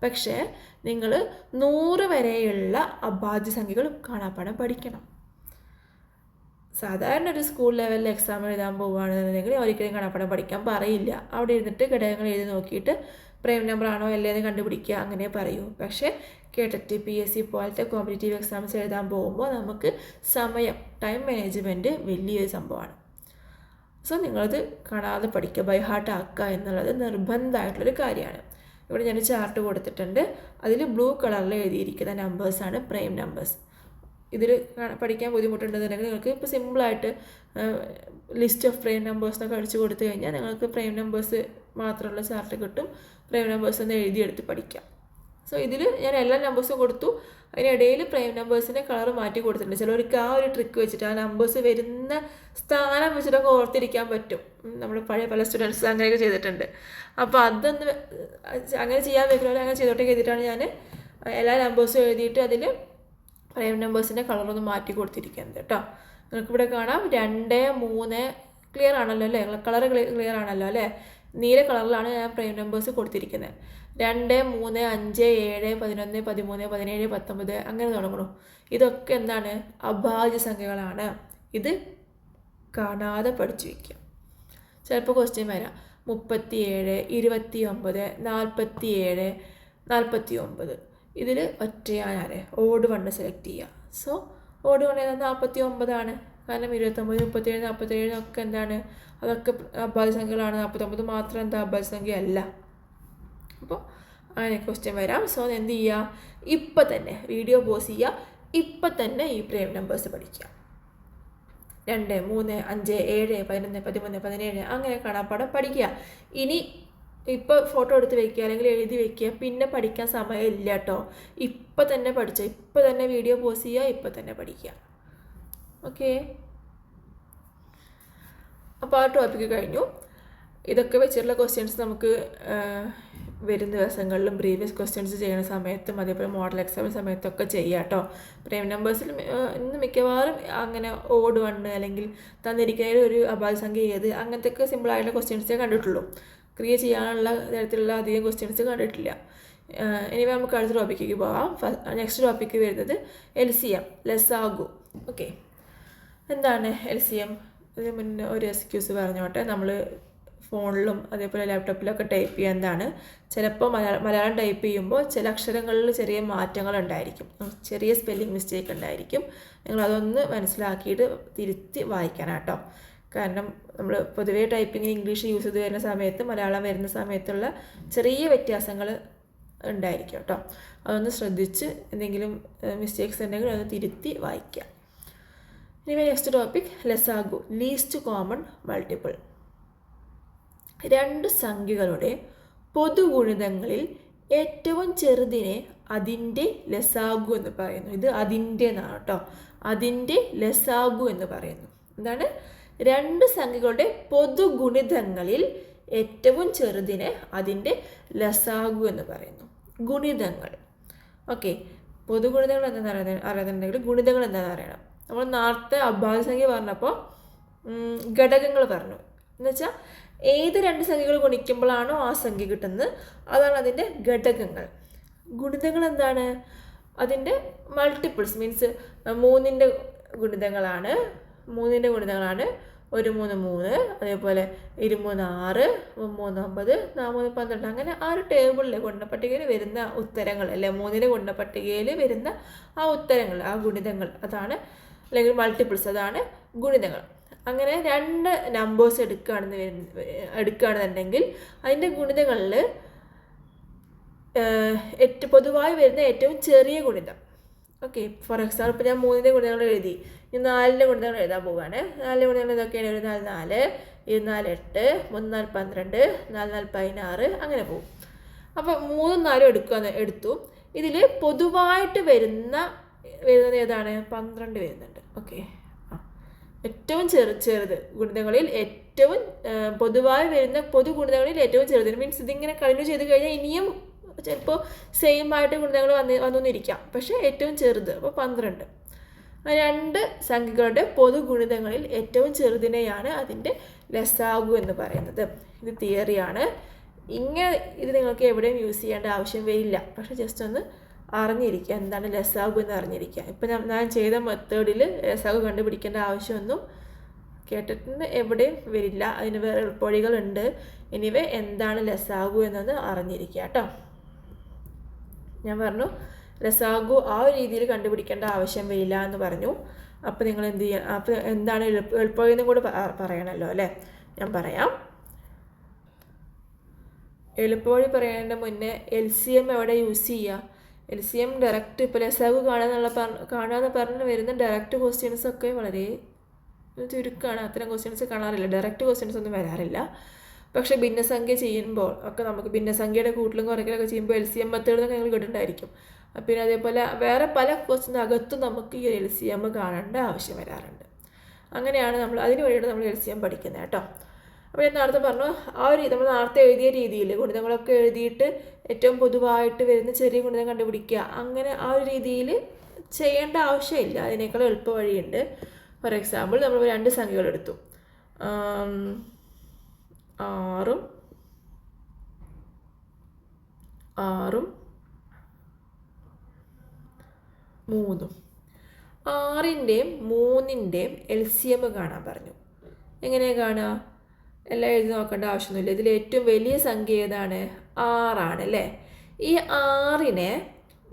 പക്ഷേ നിങ്ങൾ 100 വരെയുള്ള അഭാജ്യ സംഖ്യകൾ കാണാപ്പാഠം പഠിക്കണം. സാധാരണ ഒരു സ്കൂൾ ലെവലിൽ എക്സാം എഴുതാൻ പോവുകയാണെന്നുണ്ടെങ്കിൽ ഒരിക്കലും കാണാപ്പാഠം പഠിക്കാൻ പറയില്ല. അവിടെ ഇരുന്നിട്ട് ഘടകങ്ങൾ എഴുതി നോക്കിയിട്ട് പ്രൈം നമ്പർ ആണോ അല്ലേന്ന് കണ്ടുപിടിക്കുക, അങ്ങനെ പറയൂ. പക്ഷേ കേട്ടിട്ട് PSC പോലത്തെ കോമ്പറ്റേറ്റീവ് എക്സാംസ് എഴുതാൻ പോകുമ്പോൾ നമുക്ക് ടൈം മാനേജ്മെൻറ്റ് വലിയൊരു സംഭവമാണ്. സോ നിങ്ങളത് കാണാതെ പഠിക്കുക, ബൈ ഹാർട്ട് ആക്കുക എന്നുള്ളത് നിർബന്ധമായിട്ടുള്ളൊരു കാര്യമാണ്. ഇവിടെ ഞാൻ ചാർട്ട് കൊടുത്തിട്ടുണ്ട്. അതിൽ ബ്ലൂ കളറിൽ എഴുതിയിരിക്കുന്ന നമ്പേഴ്സാണ് പ്രൈം നമ്പേഴ്സ്. ഇതിൽ പഠിക്കാൻ ബുദ്ധിമുട്ടുണ്ടെന്നുണ്ടെങ്കിൽ നിങ്ങൾക്ക് ഇപ്പോൾ സിമ്പിളായിട്ട് ലിസ്റ്റ് ഓഫ് പ്രൈം നമ്പേഴ്സ് എന്നൊക്കെ അടിച്ചു കൊടുത്തു കഴിഞ്ഞാൽ നിങ്ങൾക്ക് പ്രൈം നമ്പേഴ്സ് മാത്രമുള്ള ചാർട്ട് കിട്ടും. പ്രൈം നമ്പേഴ്സ് എന്ന് എഴുതിയെടുത്ത് പഠിക്കാം. സോ ഇതിൽ ഞാൻ എല്ലാ നമ്പേഴ്സും കൊടുത്തു. അതിനിടയിൽ പ്രൈം നമ്പേഴ്സിൻ്റെ കളർ മാറ്റി കൊടുത്തിട്ടുണ്ട്. ചിലവർക്ക് ആ ഒരു ട്രിക്ക് വെച്ചിട്ട് ആ നമ്പേഴ്സ് വരുന്ന സ്ഥാനം വെച്ചിട്ടൊക്കെ ഓർത്തിരിക്കാൻ പറ്റും. നമ്മൾ പഴയ പല സ്റ്റുഡൻസ് അങ്ങനെയൊക്കെ ചെയ്തിട്ടുണ്ട്. അപ്പോൾ അതൊന്ന് അങ്ങനെ ചെയ്യാൻ വെക്കുന്നവരെ അങ്ങനെ ചെയ്തോട്ടേക്ക് എഴുതിയിട്ടാണ് ഞാൻ എല്ലാ നമ്പേഴ്സും എഴുതിയിട്ട് അതിൽ പ്രൈം നമ്പേഴ്സിൻ്റെ കളറൊന്ന് മാറ്റി കൊടുത്തിരിക്കുന്നത് കേട്ടോ. നിങ്ങൾക്കിവിടെ കാണാം 2 3 ക്ലിയർ ആണല്ലോ അല്ലേ? കളർ ക്ലിയർ ആണല്ലോ അല്ലേ? നീല കളറിലാണ് ഞാൻ പ്രൈം നമ്പേഴ്സ് കൊടുത്തിരിക്കുന്നത്. 2 3 5 7 11 13 17 19 അങ്ങനെ തുടങ്ങണു. ഇതൊക്കെ എന്താണ്? അഭാജ്യ സംഖ്യകളാണ്. ഇത് കാണാതെ പഠിച്ചു വയ്ക്കുക. ചിലപ്പോൾ ക്വസ്റ്റ്യൻ വരാം 37 29 47 49. ഇതിൽ ഒറ്റയാനാണ് ഓഡ് 1 സെലക്ട് ചെയ്യുക. സോ ഓഡ് 1 ഏതാണ്? 49 കാരണം 29 37 47 ഒക്കെ എന്താണ്? അതൊക്കെ അഭാജ്യ സംഖ്യകളാണ്. 49 മാത്രം എന്താ? അഭാജ്യ സംഖ്യ അല്ല. അപ്പോൾ അങ്ങനെ ക്വസ്റ്റ്യൻ വരാം. സോ എന്ത് ചെയ്യുക? ഇപ്പം തന്നെ വീഡിയോ പോസ് ചെയ്യുക. ഇപ്പം തന്നെ ഈ പ്രൈം നമ്പേഴ്സ് പഠിക്കുക. 2 3 5 7 11 13 17 അങ്ങനെ കാണാപ്പാഠം പഠിക്കുക. ഇനി ഇപ്പോൾ ഫോട്ടോ എടുത്ത് വയ്ക്കുക അല്ലെങ്കിൽ എഴുതി വയ്ക്കുക. പിന്നെ പഠിക്കാൻ സമയമില്ല കേട്ടോ. ഇപ്പം തന്നെ പഠിച്ചോ. ഇപ്പം തന്നെ വീഡിയോ പോസ് ചെയ്യുക. ഇപ്പം തന്നെ പഠിക്കുക. ഓക്കെ. അപ്പോൾ ആ ടോപ്പിക്ക് കഴിഞ്ഞു. ഇതൊക്കെ വെച്ചിട്ടുള്ള ക്വസ്റ്റ്യൻസ് നമുക്ക് വരും ദിവസങ്ങളിലും പ്രീവിയസ് ക്വസ്റ്റ്യൻസ് ചെയ്യുന്ന സമയത്തും അതേപോലെ മോഡൽ എക്സാമിന് സമയത്തൊക്കെ ചെയ്യാം കേട്ടോ. പ്രൈം നമ്പേഴ്സിൽ ഇന്ന് മിക്കവാറും അങ്ങനെ ഓഡ് വണ്ണ് അല്ലെങ്കിൽ തന്നിരിക്കുന്നതിൽ ഒരു അഭാജ്യ സംഖ്യ ഏത് അങ്ങനത്തെ ഒക്കെ സിമ്പിളായിട്ടുള്ള ക്വസ്റ്റ്യൻസേ കണ്ടിട്ടുള്ളൂ. ക്രിയേറ്റ് ചെയ്യാനുള്ള തരത്തിലുള്ള അധികം ക്വസ്റ്റ്യൻസ് കണ്ടിട്ടില്ല. ഇനി നമുക്ക് അടുത്ത ടോപ്പിക്കിലേക്ക് പോകാം. നെക്സ്റ്റ് ടോപ്പിക്ക് വരുന്നത് LCM, ലസാഗു. ഓക്കെ, എന്താണ് LCM? ഇതിന് മുന്നേ ഒരു എക്സ്ക്യൂസ് പറഞ്ഞോട്ടെ. നമ്മൾ ഫോണിലും അതേപോലെ ലാപ്ടോപ്പിലൊക്കെ ടൈപ്പ് ചെയ്യാൻ എന്താണ്, ചിലപ്പോൾ മലയാളം ടൈപ്പ് ചെയ്യുമ്പോൾ ചില അക്ഷരങ്ങളിൽ ചെറിയ മാറ്റങ്ങൾ ഉണ്ടായിരിക്കും, ചെറിയ സ്പെല്ലിംഗ് മിസ്റ്റേക്ക് ഉണ്ടായിരിക്കും. നിങ്ങളതൊന്ന് മനസ്സിലാക്കിയിട്ട് തിരുത്തി വായിക്കാനാട്ടോ. കാരണം നമ്മൾ പൊതുവേ ടൈപ്പിങ്ങിന് ഇംഗ്ലീഷ് യൂസ് ചെയ്ത് വരുന്ന സമയത്ത് മലയാളം വരുന്ന സമയത്തുള്ള ചെറിയ വ്യത്യാസങ്ങൾ ഉണ്ടായിരിക്കും കേട്ടോ. അതൊന്ന് ശ്രദ്ധിച്ച് എന്തെങ്കിലും മിസ്റ്റേക്സ് ഉണ്ടെങ്കിൽ അതൊന്ന് തിരുത്തി വായിക്കുക. ഇനി നെക്സ്റ്റ് ടോപ്പിക് ലസാഗു, ലീസ്റ്റ് കോമൺ മൾട്ടിപ്പിൾ. രണ്ട് സംഖ്യകളുടെ പൊതുഗുണിതങ്ങളിൽ ഏറ്റവും ചെറുതിനെ അതിൻ്റെ ലസാഗു എന്ന് പറയുന്നു. ഇത് അതിൻ്റെ എന്നാണ് കേട്ടോ, അതിൻ്റെ ലസാഗു എന്ന് പറയുന്നു. എന്താണ്? രണ്ട് സംഖ്യകളുടെ പൊതുഗുണിതങ്ങളിൽ ഏറ്റവും ചെറുതിനെ അതിൻ്റെ ലസാഗു എന്ന് പറയുന്നു. ഗുണിതങ്ങൾ. ഓക്കെ, പൊതുഗുണിതങ്ങൾ എന്താണെന്ന് അറിയുന്നുണ്ടെങ്കിൽ ഗുണിതങ്ങൾ എന്താണെന്ന് അറിയണം. നമ്മൾ നേരത്തെ അഭാജ്യ സംഖ്യ പറഞ്ഞപ്പോൾ ഘടകങ്ങൾ പറഞ്ഞു. എന്നുവെച്ചാൽ ഏത് രണ്ട് സംഖ്യകൾ ഗുണിക്കുമ്പോഴാണോ ആ സംഖ്യ കിട്ടുന്നത് അതാണ് അതിൻ്റെ ഘടകങ്ങൾ. ഗുണിതങ്ങൾ എന്താണ്? അതിൻ്റെ മൾട്ടിപ്പിൾസ്, മീൻസ് മൂന്നിൻ്റെ ഗുണിതങ്ങളാണ്. 1 3 3, അതേപോലെ 2 3 6, 3 9, 4 3 12. അങ്ങനെ ആ ഒരു ടേബിളിലെ ഗുണപട്ടികയിൽ വരുന്ന ഉത്തരങ്ങൾ, അല്ലെ 3ൻ്റെ ഗുണപട്ടികയിൽ വരുന്ന ആ ഉത്തരങ്ങൾ, ആ ഗുണിതങ്ങൾ, അതാണ് അല്ലെങ്കിൽ മൾട്ടിപ്പിൾസ്, അതാണ് ഗുണിതങ്ങൾ. അങ്ങനെ രണ്ട് നമ്പേഴ്സ് എടുക്കുകയാണെന്നുണ്ടെങ്കിൽ അതിൻ്റെ ഗുണിതങ്ങളിൽ പൊതുവായി വരുന്ന ഏറ്റവും ചെറിയ ഗുണിതം. ഓക്കെ, ഫോർ എക്സാമ്പിൾ ഇപ്പോൾ ഞാൻ 3ൻ്റെ ഗുണിതങ്ങൾ എഴുതി, ഇനി 4ൻ്റെ ഗുണിതങ്ങൾ എഴുതാൻ പോവുകയാണ്. 4ൻ്റെ ഗുണിതങ്ങൾ ഇതൊക്കെയാണ്. 1 4 4, 2 4 8, 3 4 12, 4 4 16, അങ്ങനെ പോകും. അപ്പോൾ 3 4 എടുത്തു. ഇതിൽ പൊതുവായിട്ട് വരുന്നത് ഏതാണ്? 12 വരുന്നുണ്ട്. ഓക്കെ, ഏറ്റവും ചെറുത് ഗുണിതങ്ങളിൽ ഏറ്റവും പൊതുവായി വരുന്ന പൊതുഗുണിതങ്ങളിൽ ഏറ്റവും ചെറുത്. മീൻസ് ഇതിങ്ങനെ കണ്ടിന്യൂ ചെയ്ത് കഴിഞ്ഞാൽ ഇനിയും ചിലപ്പോൾ സെയിം ആയിട്ട് ഗുണിതങ്ങൾ വന്നിരിക്കാം, പക്ഷേ ഏറ്റവും ചെറുത് അപ്പോൾ 12. രണ്ട് സംഖ്യകളുടെ പൊതുഗുണിതങ്ങളിൽ ഏറ്റവും ചെറുതിനെയാണ് അതിൻ്റെ ലസാഗു എന്ന് പറയുന്നത്. ഇത് തിയറിയാണ്. ഇത് നിങ്ങൾക്ക് എവിടെയും യൂസ് ചെയ്യേണ്ട ആവശ്യം വരില്ല, പക്ഷേ ജസ്റ്റ് ഒന്ന് അറിഞ്ഞിരിക്കുക എന്താണ് ലസാഗു എന്ന് അറിഞ്ഞിരിക്കുക. ഇപ്പം ഞാൻ ചെയ്ത മെത്തേഡിൽ ലസാഗു കണ്ടുപിടിക്കേണ്ട ആവശ്യമൊന്നും കേട്ടിട്ടുണ്ട് എവിടെയും വരില്ല. അതിന് വേറെ എളുപ്പവഴികളുണ്ട്. എനിവേ എന്താണ് ലസാഗു എന്നൊന്ന് അറിഞ്ഞിരിക്കുക കേട്ടോ. ഞാൻ പറഞ്ഞു ലസാഗു ആ ഒരു രീതിയിൽ കണ്ടുപിടിക്കേണ്ട ആവശ്യം വരില്ല എന്ന് പറഞ്ഞു. അപ്പോൾ നിങ്ങൾ എന്ത് ചെയ്യുക? അപ്പോൾ എന്താണ് എളുപ്പവഴി എന്നും കൂടെ പറയണമല്ലോ അല്ലേ? ഞാൻ പറയാം. എളുപ്പവഴി പറയുന്നതിൻ്റെ മുന്നേ LCM എവിടെ യൂസ് ചെയ്യുക? LCM ഡയറക്റ്റ്, ഇപ്പോൾ ലസാഗു കാണാമെന്ന് പറഞ്ഞ് വരുന്ന ഡയറക്റ്റ് ക്വസ്റ്റ്യൻസൊക്കെ വളരെ ചുരുക്കമാണ്. അത്തരം ക്വസ്റ്റ്യൻസ് കാണാറില്ല, ഡയറക്റ്റ് ക്വസ്റ്റ്യൻസ് ഒന്നും വരാറില്ല. പക്ഷേ ഭിന്നസംഖ്യ ചെയ്യുമ്പോൾ ഒക്കെ നമുക്ക് ഭിന്നസംഖ്യയുടെ കൂട്ടലും കുറയ്ക്കലൊക്കെ ചെയ്യുമ്പോൾ LCM മെത്തേഡൊക്കെ നിങ്ങൾ കേട്ടിട്ടുണ്ടായിരിക്കും. പിന്നെ അതേപോലെ വേറെ പല ക്വസ്റ്റ്യനകത്തും നമുക്ക് ഈ LCM കാണേണ്ട ആവശ്യം വരാറുണ്ട്. അങ്ങനെയാണ് അതിന് വേണ്ടിയിട്ട് നമ്മൾ LCM പഠിക്കുന്നത് കേട്ടോ. അപ്പോൾ ഞാൻ നേരത്തെ പറഞ്ഞു, ആ ഒരു നമ്മൾ നേരത്തെ എഴുതിയ രീതിയിൽ ഗുണിതങ്ങളൊക്കെ എഴുതിയിട്ട് ഏറ്റവും പൊതുവായിട്ട് വരുന്ന ചെറിയ ഗുണിതം കണ്ടുപിടിക്കുക, അങ്ങനെ ആ ഒരു രീതിയിൽ ചെയ്യേണ്ട ആവശ്യമില്ല. അതിനേക്കാൾ എളുപ്പ വഴിയുണ്ട്. ഫോർ എക്സാമ്പിൾ നമ്മൾ രണ്ട് സംഖ്യകൾ എടുത്തു, 6 6 3. 6ൻ്റെയും 3ൻ്റെയും LCM കാണാൻ പറഞ്ഞു. എങ്ങനെയാണ് കാണുക? എല്ലാം എഴുതി നോക്കേണ്ട ആവശ്യമൊന്നുമില്ല. ഇതിൽ ഏറ്റവും വലിയ സംഖ്യ ഏതാണ്? 6 ആണ് അല്ലേ? ഈ 6നെ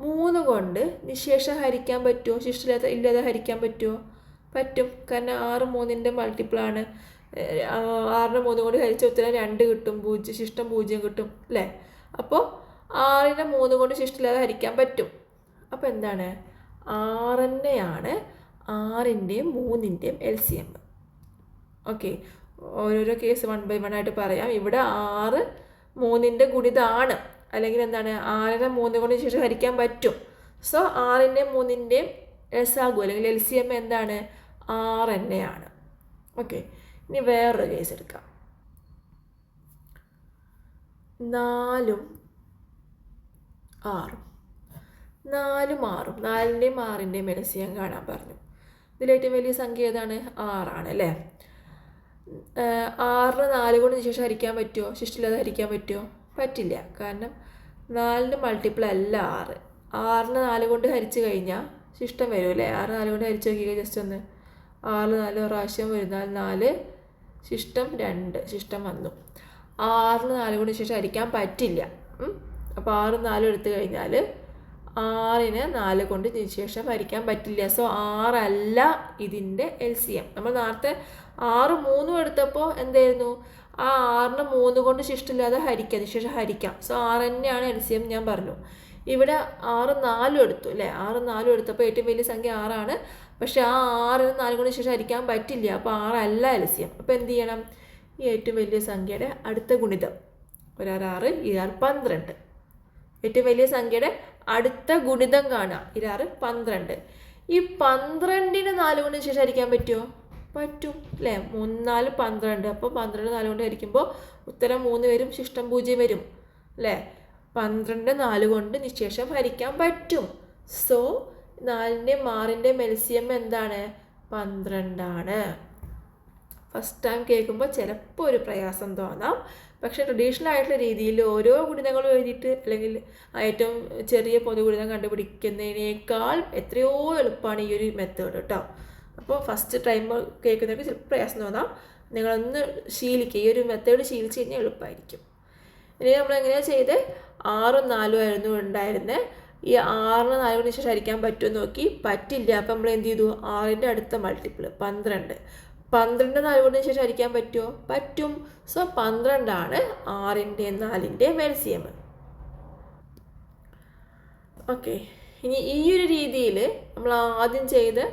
3 കൊണ്ട് നിശേഷം ഹരിക്കാൻ പറ്റുമോ? ഇല്ലാതെ ഹരിക്കാൻ പറ്റുമോ? പറ്റും. കാരണം 6 3ൻ്റെ മൾട്ടിപ്പിളാണ്. 6നെ 3 കൊണ്ട് ഹരിച്ച ഉത്തരം 2 കിട്ടും, ശിഷ്ടം 0 കിട്ടും അല്ലേ? അപ്പോൾ 6നെ 3 കൊണ്ട് ശിഷ്ടമില്ലാതെ ഹരിക്കാൻ പറ്റും. അപ്പോൾ എന്താണ്? 6 തന്നെയാണ് 6ൻ്റെയും 3ൻ്റെയും LCM. ഓക്കെ, ഓരോരോ കേസ് 1 by 1 ആയിട്ട് പറയാം. ഇവിടെ 6 3ൻ്റെ ഗുണിതമാണ്, അല്ലെങ്കിൽ എന്താണ് 6നെ 3 കൊണ്ട് ശേഷം ഹരിക്കാൻ പറ്റും. സോ 6ൻ്റെയും 3ൻ്റെയും ലസാഗു അല്ലെങ്കിൽ LCM എന്താണ്? 6 തന്നെയാണ്. ഓക്കെ, ഇനി വേറൊരു കേസ് എടുക്കാം. 4 6 4 6 4ൻ്റെയും 6ൻ്റെയും LCM കാണാൻ പറഞ്ഞു. ഇതിലേറ്റവും വലിയ സംഖ്യ ഏതാണ്? 6 അല്ലേ. 6 4 കൊണ്ട് നിശേഷം ഹരിക്കാൻ പറ്റുമോ? ശിഷ്ടില്ലാതെ ഹരിക്കാൻ പറ്റുമോ? പറ്റില്ല. കാരണം 4ൻ്റെ മൾട്ടിപ്പിൾ അല്ല 6. 6 4 കൊണ്ട് ഹരിച്ചു കഴിഞ്ഞാൽ ശിഷ്ടം വരും അല്ലേ. 6 4 കൊണ്ട് ഹരിച്ചു നോക്കിയാൽ ജസ്റ്റ് ഒന്ന് 6 4 പ്രാവശ്യം വരുന്നാൽ 4 ശിഷ്ടം 2 ശിഷ്ടം വന്നു. 6 4 കൊണ്ട് ശേഷം ഹരിക്കാൻ പറ്റില്ല. അപ്പോൾ 6 4 എടുത്തു കഴിഞ്ഞാൽ 6നെ 4 കൊണ്ട് ശേഷം ഹരിക്കാൻ പറ്റില്ല. സോ 6 അല്ല ഇതിൻ്റെ LCM. നമ്മൾ നേരത്തെ 6 3 എടുത്തപ്പോൾ എന്തായിരുന്നു? ആ 6നെ 3 കൊണ്ട് ശിഷ്ടമില്ലാതെ ഹരിക്കാം, ശേഷം ഹരിക്കാം. സോ 6 തന്നെയാണ് LCM ഞാൻ പറഞ്ഞു. ഇവിടെ 6 4 എടുത്തു അല്ലേ. 6 4 എടുത്തപ്പോൾ ഏറ്റവും വലിയ സംഖ്യ 6 പക്ഷെ ആ 6ന് 4 കൊണ്ട് ശേഷം ഹരിക്കാൻ പറ്റില്ല. അപ്പോൾ 6 അല്ല LCM. അപ്പോൾ എന്ത് ചെയ്യണം? ഈ ഏറ്റവും വലിയ സംഖ്യയുടെ അടുത്ത ഗുണിതം, 1 6 2 12. ഏറ്റവും വലിയ സംഖ്യയുടെ അടുത്ത ഗുണിതം കാണുക, 2 12. ഈ 12ന് 4 കൊണ്ട് ശേഷം ഹരിക്കാൻ പറ്റുമോ? പറ്റും അല്ലേ. 3 4 12. അപ്പോൾ 12 4 കൊണ്ട് ഹരിക്കുമ്പോൾ ഉത്തരം 3 വരും, ശിഷ്ടം 0 വരും അല്ലേ. 12 4 കൊണ്ട് നിശേഷം ഹരിക്കാൻ പറ്റും. സോ 4ൻ്റെയും 6ൻ്റെയും LCM എന്താണ്? 12. ഫസ്റ്റ് ടൈം കേൾക്കുമ്പോൾ ചിലപ്പോൾ ഒരു പ്രയാസം തോന്നാം. പക്ഷേ ട്രഡീഷണൽ ആയിട്ടുള്ള രീതിയിൽ ഓരോ ഗുണിതങ്ങളും എഴുതിയിട്ട് അല്ലെങ്കിൽ ഏറ്റവും ചെറിയ പൊതുഗുണിതം കണ്ടുപിടിക്കുന്നതിനേക്കാൾ എത്രയോ എളുപ്പമാണ് ഈ ഒരു മെത്തേഡ് കേട്ടോ. അപ്പോൾ ഫസ്റ്റ് ടൈം കേൾക്കുന്നവർക്ക് ചിലപ്പോൾ പ്രയാസം തോന്നാം. നിങ്ങളൊന്ന് ശീലിക്കുക, ഈ ഒരു മെത്തേഡ് ശീലിച്ച് കഴിഞ്ഞാൽ എളുപ്പമായിരിക്കും. ഇനി നമ്മളെങ്ങനെയാണ് ചെയ്ത് 6 4 ആയിരുന്നു ഉണ്ടായിരുന്നത്. ഈ 6ന് 4 കൊണ്ട് ശേഷം ഹരിക്കാൻ പറ്റുമെന്ന് നോക്കി, പറ്റില്ല. അപ്പം നമ്മൾ എന്ത് ചെയ്തു? 6ൻ്റെ അടുത്ത മൾട്ടിപ്പിൾ 12. 12 4 കൊണ്ട് ശേഷം ഹരിക്കാൻ പറ്റുമോ? പറ്റും. So 12 6ൻ്റെയും 4ൻ്റെയും LCM. ഓക്കെ. ഇനി ഈ ഒരു രീതിയിൽ നമ്മൾ ആദ്യം ചെയ്ത്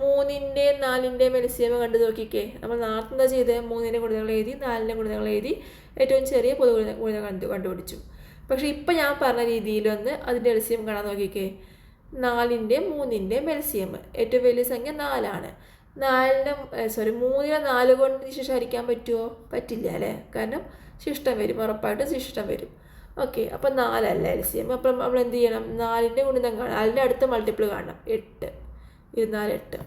3ൻ്റെയും 4ൻ്റെയും LCM കണ്ടു നോക്കിക്കേ. നമ്മൾ നേരത്തെ എന്താ ചെയ്ത്? 3ൻ്റെ ഗുണിതങ്ങൾ എഴുതി, 4ൻ്റെ ഗുണിതങ്ങൾ എഴുതി, ഏറ്റവും ചെറിയ ഗുണിതം കണ്ടുപിടിച്ചു. പക്ഷേ ഇപ്പം ഞാൻ പറഞ്ഞ രീതിയിലൊന്ന് അതിൻ്റെ LCM കാണാൻ നോക്കിക്കേ. 4ൻ്റെയും 3ൻ്റെയും LCM ഏറ്റവും വലിയ സംഖ്യ 4. 3നെ 4 കൊണ്ട് ശേഷം ഹരിക്കാൻ പറ്റുമോ? പറ്റില്ല അല്ലേ. കാരണം ശിഷ്ടം വരും, ഉറപ്പായിട്ടും ശിഷ്ടം വരും. ഓക്കെ. അപ്പം 4 അല്ല LCM. അപ്പം നമ്മൾ എന്ത് ചെയ്യണം? 4ൻ്റെ ഗുണിതം കാണാം, അതിൻ്റെ അടുത്ത മൾട്ടിപ്പിൾ കാണണം. 8 24 8.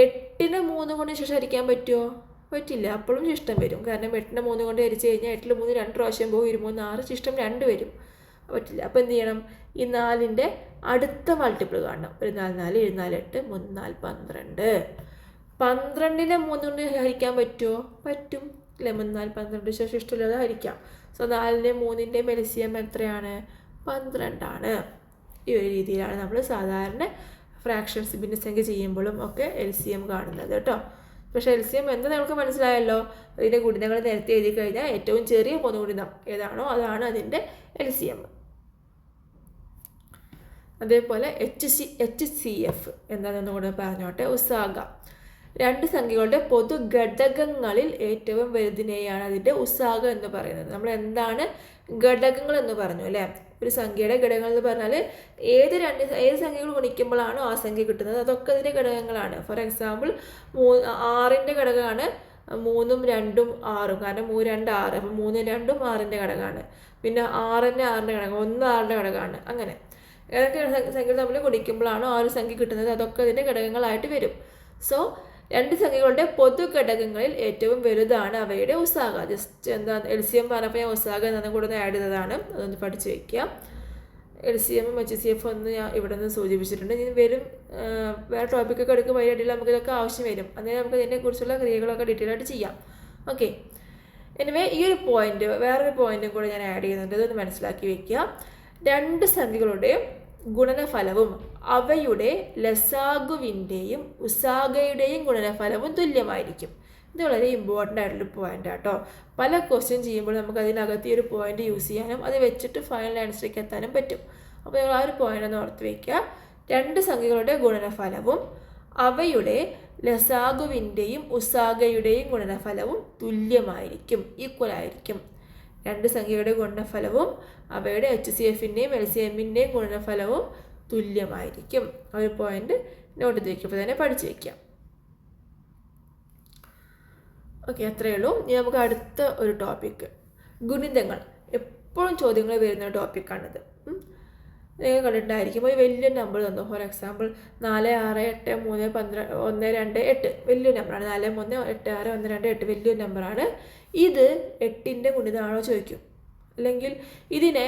8നെ 3 കൊണ്ട് ശേഷം ഹരിക്കാൻ പറ്റുമോ? പറ്റില്ല. അപ്പോഴും ശിഷ്ടം വരും. കാരണം 8നെ 3 കൊണ്ട് ഹരിച്ച് കഴിഞ്ഞാൽ 8ൽ 3 2 പ്രാവശ്യം പോകും, 3 6 ശിഷ്ടം 2 വരും. പറ്റില്ല. അപ്പോൾ എന്ത് ചെയ്യണം? ഈ 4ൻ്റെ അടുത്ത മൾട്ടിപ്പിൾ കാണണം. 4 4 7 4 8 3 4 12. 12നെ 3 കൊണ്ട് ഹരിക്കാൻ പറ്റുമോ? പറ്റും അല്ലേ. 3 4 12 ശേഷം ഇഷ്ടമില്ലാതെ ഹരിക്കാം. സോ 4ൻ്റെയും 3ൻ്റെയും LCM എത്രയാണ്? 12. ഈ ഒരു രീതിയിലാണ് നമ്മൾ സാധാരണ ഫ്രാക്ഷൻസ് ഭിന്നസംഖ്യ ചെയ്യുമ്പോഴും ഒക്കെ LCM കാണുന്നത് കേട്ടോ. പക്ഷേ LCM എന്താ നമുക്ക് മനസ്സിലായല്ലോ. അതിൻ്റെ ഗുണിതങ്ങൾ നേരത്തെ എഴുതി കഴിഞ്ഞാൽ ഏറ്റവും ചെറിയ പൊതുഗുണിതം ഏതാണോ അതാണ് അതിൻ്റെ LCM. അതേപോലെ HCF എന്താണെന്ന് കൂടെ പറഞ്ഞോട്ടെ. ഉസാഗ. 2 സംഖ്യകളുടെ പൊതു ഘടകങ്ങളിൽ ഏറ്റവും വലുതിനെയാണ് അതിൻ്റെ ഉസാഗ എന്ന് പറയുന്നത്. നമ്മൾ എന്താണ് ഘടകങ്ങൾ എന്ന് പറഞ്ഞു അല്ലേ. ഒരു സംഖ്യയുടെ ഘടകങ്ങൾ എന്ന് പറഞ്ഞാൽ ഏത് സംഖ്യകൾ ഗുണിക്കുമ്പോഴാണോ ആ സംഖ്യ കിട്ടുന്നത് അതൊക്കെ അതിൻ്റെ ഘടകങ്ങളാണ്. ഫോർ എക്സാമ്പിൾ 6ൻ്റെ ഘടകമാണ് 3 2 6. കാരണം 3 2 6. അപ്പം 3 2 6ൻ്റെ ഘടകമാണ്. പിന്നെ 6 6ൻ്റെ ഘടകം, 1 6ൻ്റെ ഘടകമാണ്. അങ്ങനെ ഏതൊക്കെ സംഖ്യകൾ തമ്മിൽ ഗുണിക്കുമ്പോഴാണോ ആ ഒരു സംഖ്യ കിട്ടുന്നത് അതൊക്കെ അതിൻ്റെ ഘടകങ്ങളായിട്ട് വരും. സോ 2 സംഖ്യകളുടെ പൊതു ഘടകങ്ങളിൽ ഏറ്റവും വലുതാണ് അവയുടെ ഉസാഗ. ജസ്റ്റ് എന്താ LCM പറഞ്ഞപ്പോൾ ഞാൻ ഉസാഗ എന്നു കൂടെ ഒന്ന് ആഡ് ചെയ്തതാണ്. അതൊന്ന് പഠിച്ചു വയ്ക്കുക. LCM HCF ഒന്ന് ഞാൻ ഇവിടെ നിന്ന് സൂചിപ്പിച്ചിട്ടുണ്ട്. ഇനി വരും വേറെ ടോപ്പിക്കൊക്കെ എടുക്കുമ്പോൾ അതിനിടയിൽ നമുക്ക് ഇതൊക്കെ ആവശ്യം വരും. അന്നേരം നമുക്ക് ഇതിനെക്കുറിച്ചുള്ള ക്രിയകളൊക്കെ ഡീറ്റെയിൽ ആയിട്ട് ചെയ്യാം. ഓക്കെ. എനിവേ ഈ ഒരു പോയിന്റ് വേറൊരു പോയിന്റും കൂടെ ഞാൻ ആഡ് ചെയ്യുന്നുണ്ട്. ഇതൊന്ന് മനസ്സിലാക്കി വയ്ക്കുക. 2 സംഖ്യകളുടെ ഗുണനഫലവും അവയുടെ ലസാഗുവിൻ്റെയും ഉസാഗയുടെയും ഗുണനഫലവും തുല്യമായിരിക്കും. ഇത് വളരെ ഇമ്പോർട്ടൻ്റ് ആയിട്ടുള്ളൊരു പോയിൻ്റ് ആട്ടോ. പല ക്വസ്റ്റ്യൻ ചെയ്യുമ്പോൾ നമുക്ക് അതിനകത്ത് ഈ ഒരു പോയിന്റ് യൂസ് ചെയ്യാനും അത് വെച്ചിട്ട് ഫൈനൽ ആൻസറിലേക്ക് എത്താനും പറ്റും. അപ്പോൾ നിങ്ങൾ ആ ഒരു പോയിന്റ് ഒന്ന് ഓർത്ത് വയ്ക്കുക. 2 സംഖ്യകളുടെ ഗുണനഫലവും അവയുടെ ലസാഗുവിൻ്റെയും ഉസാഗയുടെയും ഗുണനഫലവും തുല്യമായിരിക്കും, ഈക്വൽ ആയിരിക്കും. 2 സംഖ്യയുടെ ഗുണനഫലവും അവയുടെ HCFൻ്റെയും LCMൻ്റെയും ഗുണനഫലവും തുല്യമായിരിക്കും. ആ ഒരു പോയിന്റ് നോട്ട് ചെയ്ത് വയ്ക്കുമ്പോൾ തന്നെ പഠിച്ചു വയ്ക്കാം. ഓക്കെ, അത്രയേ ഉള്ളൂ. ഇനി നമുക്ക് അടുത്ത ഒരു ടോപ്പിക്ക്, ഗുണിതങ്ങൾ. എപ്പോഴും ചോദ്യങ്ങൾ വരുന്ന ടോപ്പിക്കാണിത്. നിങ്ങൾ കണ്ടിട്ടുണ്ടായിരിക്കും. ഒരു വലിയ നമ്പർ തന്നു. ഫോർ എക്സാമ്പിൾ 4, 6, 8, 3, 12, 1, 2, 8 വലിയ നമ്പറാണ്. 4, 3, 8, 6, 1, 2, 8 വലിയൊരു നമ്പറാണ്. ഇത് 8ൻ്റെ ഗുണിതമാണോ ചോദിക്കും. അല്ലെങ്കിൽ ഇതിനെ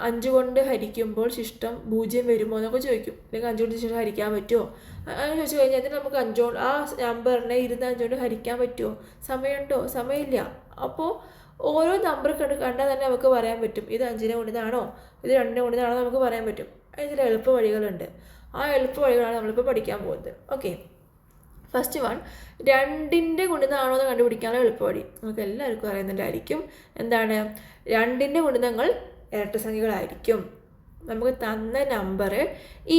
5 കൊണ്ട് ഹരിക്കുമ്പോൾ ശിഷ്ടം 0 വരുമോ എന്നൊക്കെ ചോദിക്കും. അല്ലെങ്കിൽ 5 കൊണ്ട് ശിഷ്ടം ഹരിക്കാൻ പറ്റുമോ അങ്ങനെ ചോദിച്ചു കഴിഞ്ഞാൽ അതിന് നമുക്ക് 5 കൊണ്ട് ആ നമ്പറിനെ 5 കൊണ്ട് ഹരിക്കാൻ പറ്റുമോ, സമയമുണ്ടോ, സമയമില്ല. അപ്പോൾ ഓരോ നമ്പർ കണ്ടാൽ തന്നെ നമുക്ക് പറയാൻ പറ്റും ഇത് 5ൻ്റെ ഗുണിതമാണോ ഇത് 2ൻ്റെ ഗുണിതമാണോ നമുക്ക് പറയാൻ പറ്റും. അതിന് ചില എളുപ്പ വഴികളുണ്ട്. ആ എളുപ്പ വഴികളാണ് നമ്മളിപ്പോൾ പഠിക്കാൻ പോകുന്നത്. ഓക്കെ, ഫസ്റ്റ് വൺ, 2ൻ്റെ ഗുണിതമാണോ എന്ന് കണ്ടുപിടിക്കാനുള്ള എളുപ്പവഴി നമുക്ക് എല്ലാവർക്കും അറിയുന്നുണ്ടായിരിക്കും. എന്താണ്? 2ൻ്റെ ഗുണിതങ്ങൾ ഇരട്ടസംഖ്യകളായിരിക്കും. നമുക്ക് തന്ന നമ്പർ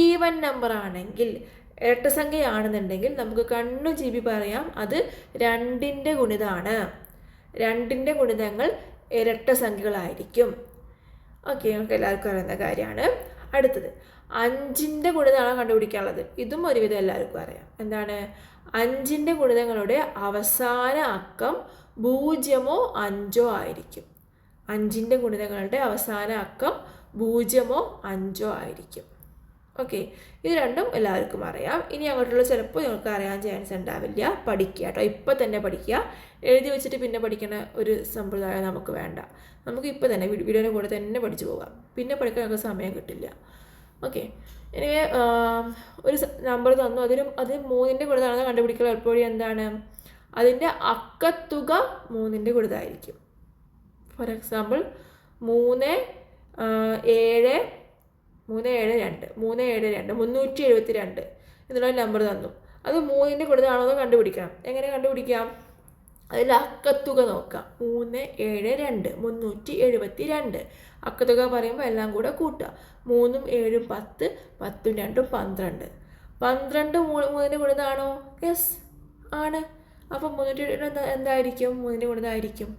ഈവൻ നമ്പർ ആണെങ്കിൽ, ഇരട്ടസംഖ്യയാണെന്നുണ്ടെങ്കിൽ നമുക്ക് കണ്ണു ചീപി പറയാം അത് 2ൻ്റെ ഗുണിതമാണ്. 2ൻ്റെ ഗുണിതങ്ങൾ ഇരട്ടസംഖ്യകളായിരിക്കും. ഓക്കെ, നമുക്ക് എല്ലാവർക്കും അറിയുന്ന കാര്യമാണ്. അടുത്തത് 5ൻ്റെ ഗുണിതമാണ് കണ്ടുപിടിക്കാനുള്ളത്. ഇതും ഒരുവിധം എല്ലാവർക്കും അറിയാം. എന്താണ്? 5ൻ്റെ ഗുണിതങ്ങളുടെ അവസാന അക്കം 0 ഓ 5 ഓ ആയിരിക്കും. 5ൻ്റെ ഗുണിതങ്ങളുടെ അവസാന അക്കം 0 ഓ 5 ഓ ആയിരിക്കും. ഓക്കെ, ഇത് രണ്ടും എല്ലാവർക്കും അറിയാം. ഇനി അങ്ങോട്ടുള്ള ചിലപ്പോൾ നിങ്ങൾക്ക് അറിയാൻ ചാൻസ് ഉണ്ടാവില്ല. പഠിക്കുക കേട്ടോ, ഇപ്പം തന്നെ പഠിക്കുക. എഴുതി വെച്ചിട്ട് പിന്നെ പഠിക്കുന്ന ഒരു സമ്പ്രദായം നമുക്ക് വേണ്ട. നമുക്ക് ഇപ്പം തന്നെ വീഡിയോയുടെ കൂടെ തന്നെ പഠിച്ചു പോകാം. പിന്നെ പഠിക്കാൻ നമുക്ക് സമയം കിട്ടില്ല. ഓക്കെ, ഇനി ഒരു നമ്പർ തന്നു, അത് 3ൻ്റെ ഗുണിതമാണെന്ന് കണ്ടുപിടിക്കുക. എളുപ്പവഴി എന്താണ്? അതിൻ്റെ അക്കത്തുക 3ൻ്റെ ഗുണിതമായിരിക്കും. ഫോർ എക്സാമ്പിൾ 3, 7, 372 എന്നുള്ള നമ്പർ തന്നു. അത് 3ൻ്റെ ഗുണിതമാണോ എന്ന് കണ്ടുപിടിക്കണം. എങ്ങനെ കണ്ടുപിടിക്കാം? അതിൽ അക്കത്തുക നോക്കാം. 3, 7, 2 372. അക്കത്തുക പറയുമ്പോൾ എല്ലാം കൂടെ കൂട്ടുക. 3, 7, 10, 10, 2, 12. 12 3ൻ്റെ ഗുണിതമാണോ? യെസ് ആണ്. അപ്പോൾ 372 എന്തായിരിക്കും? 3ൻ്റെ ഗുണിതമായിരിക്കും.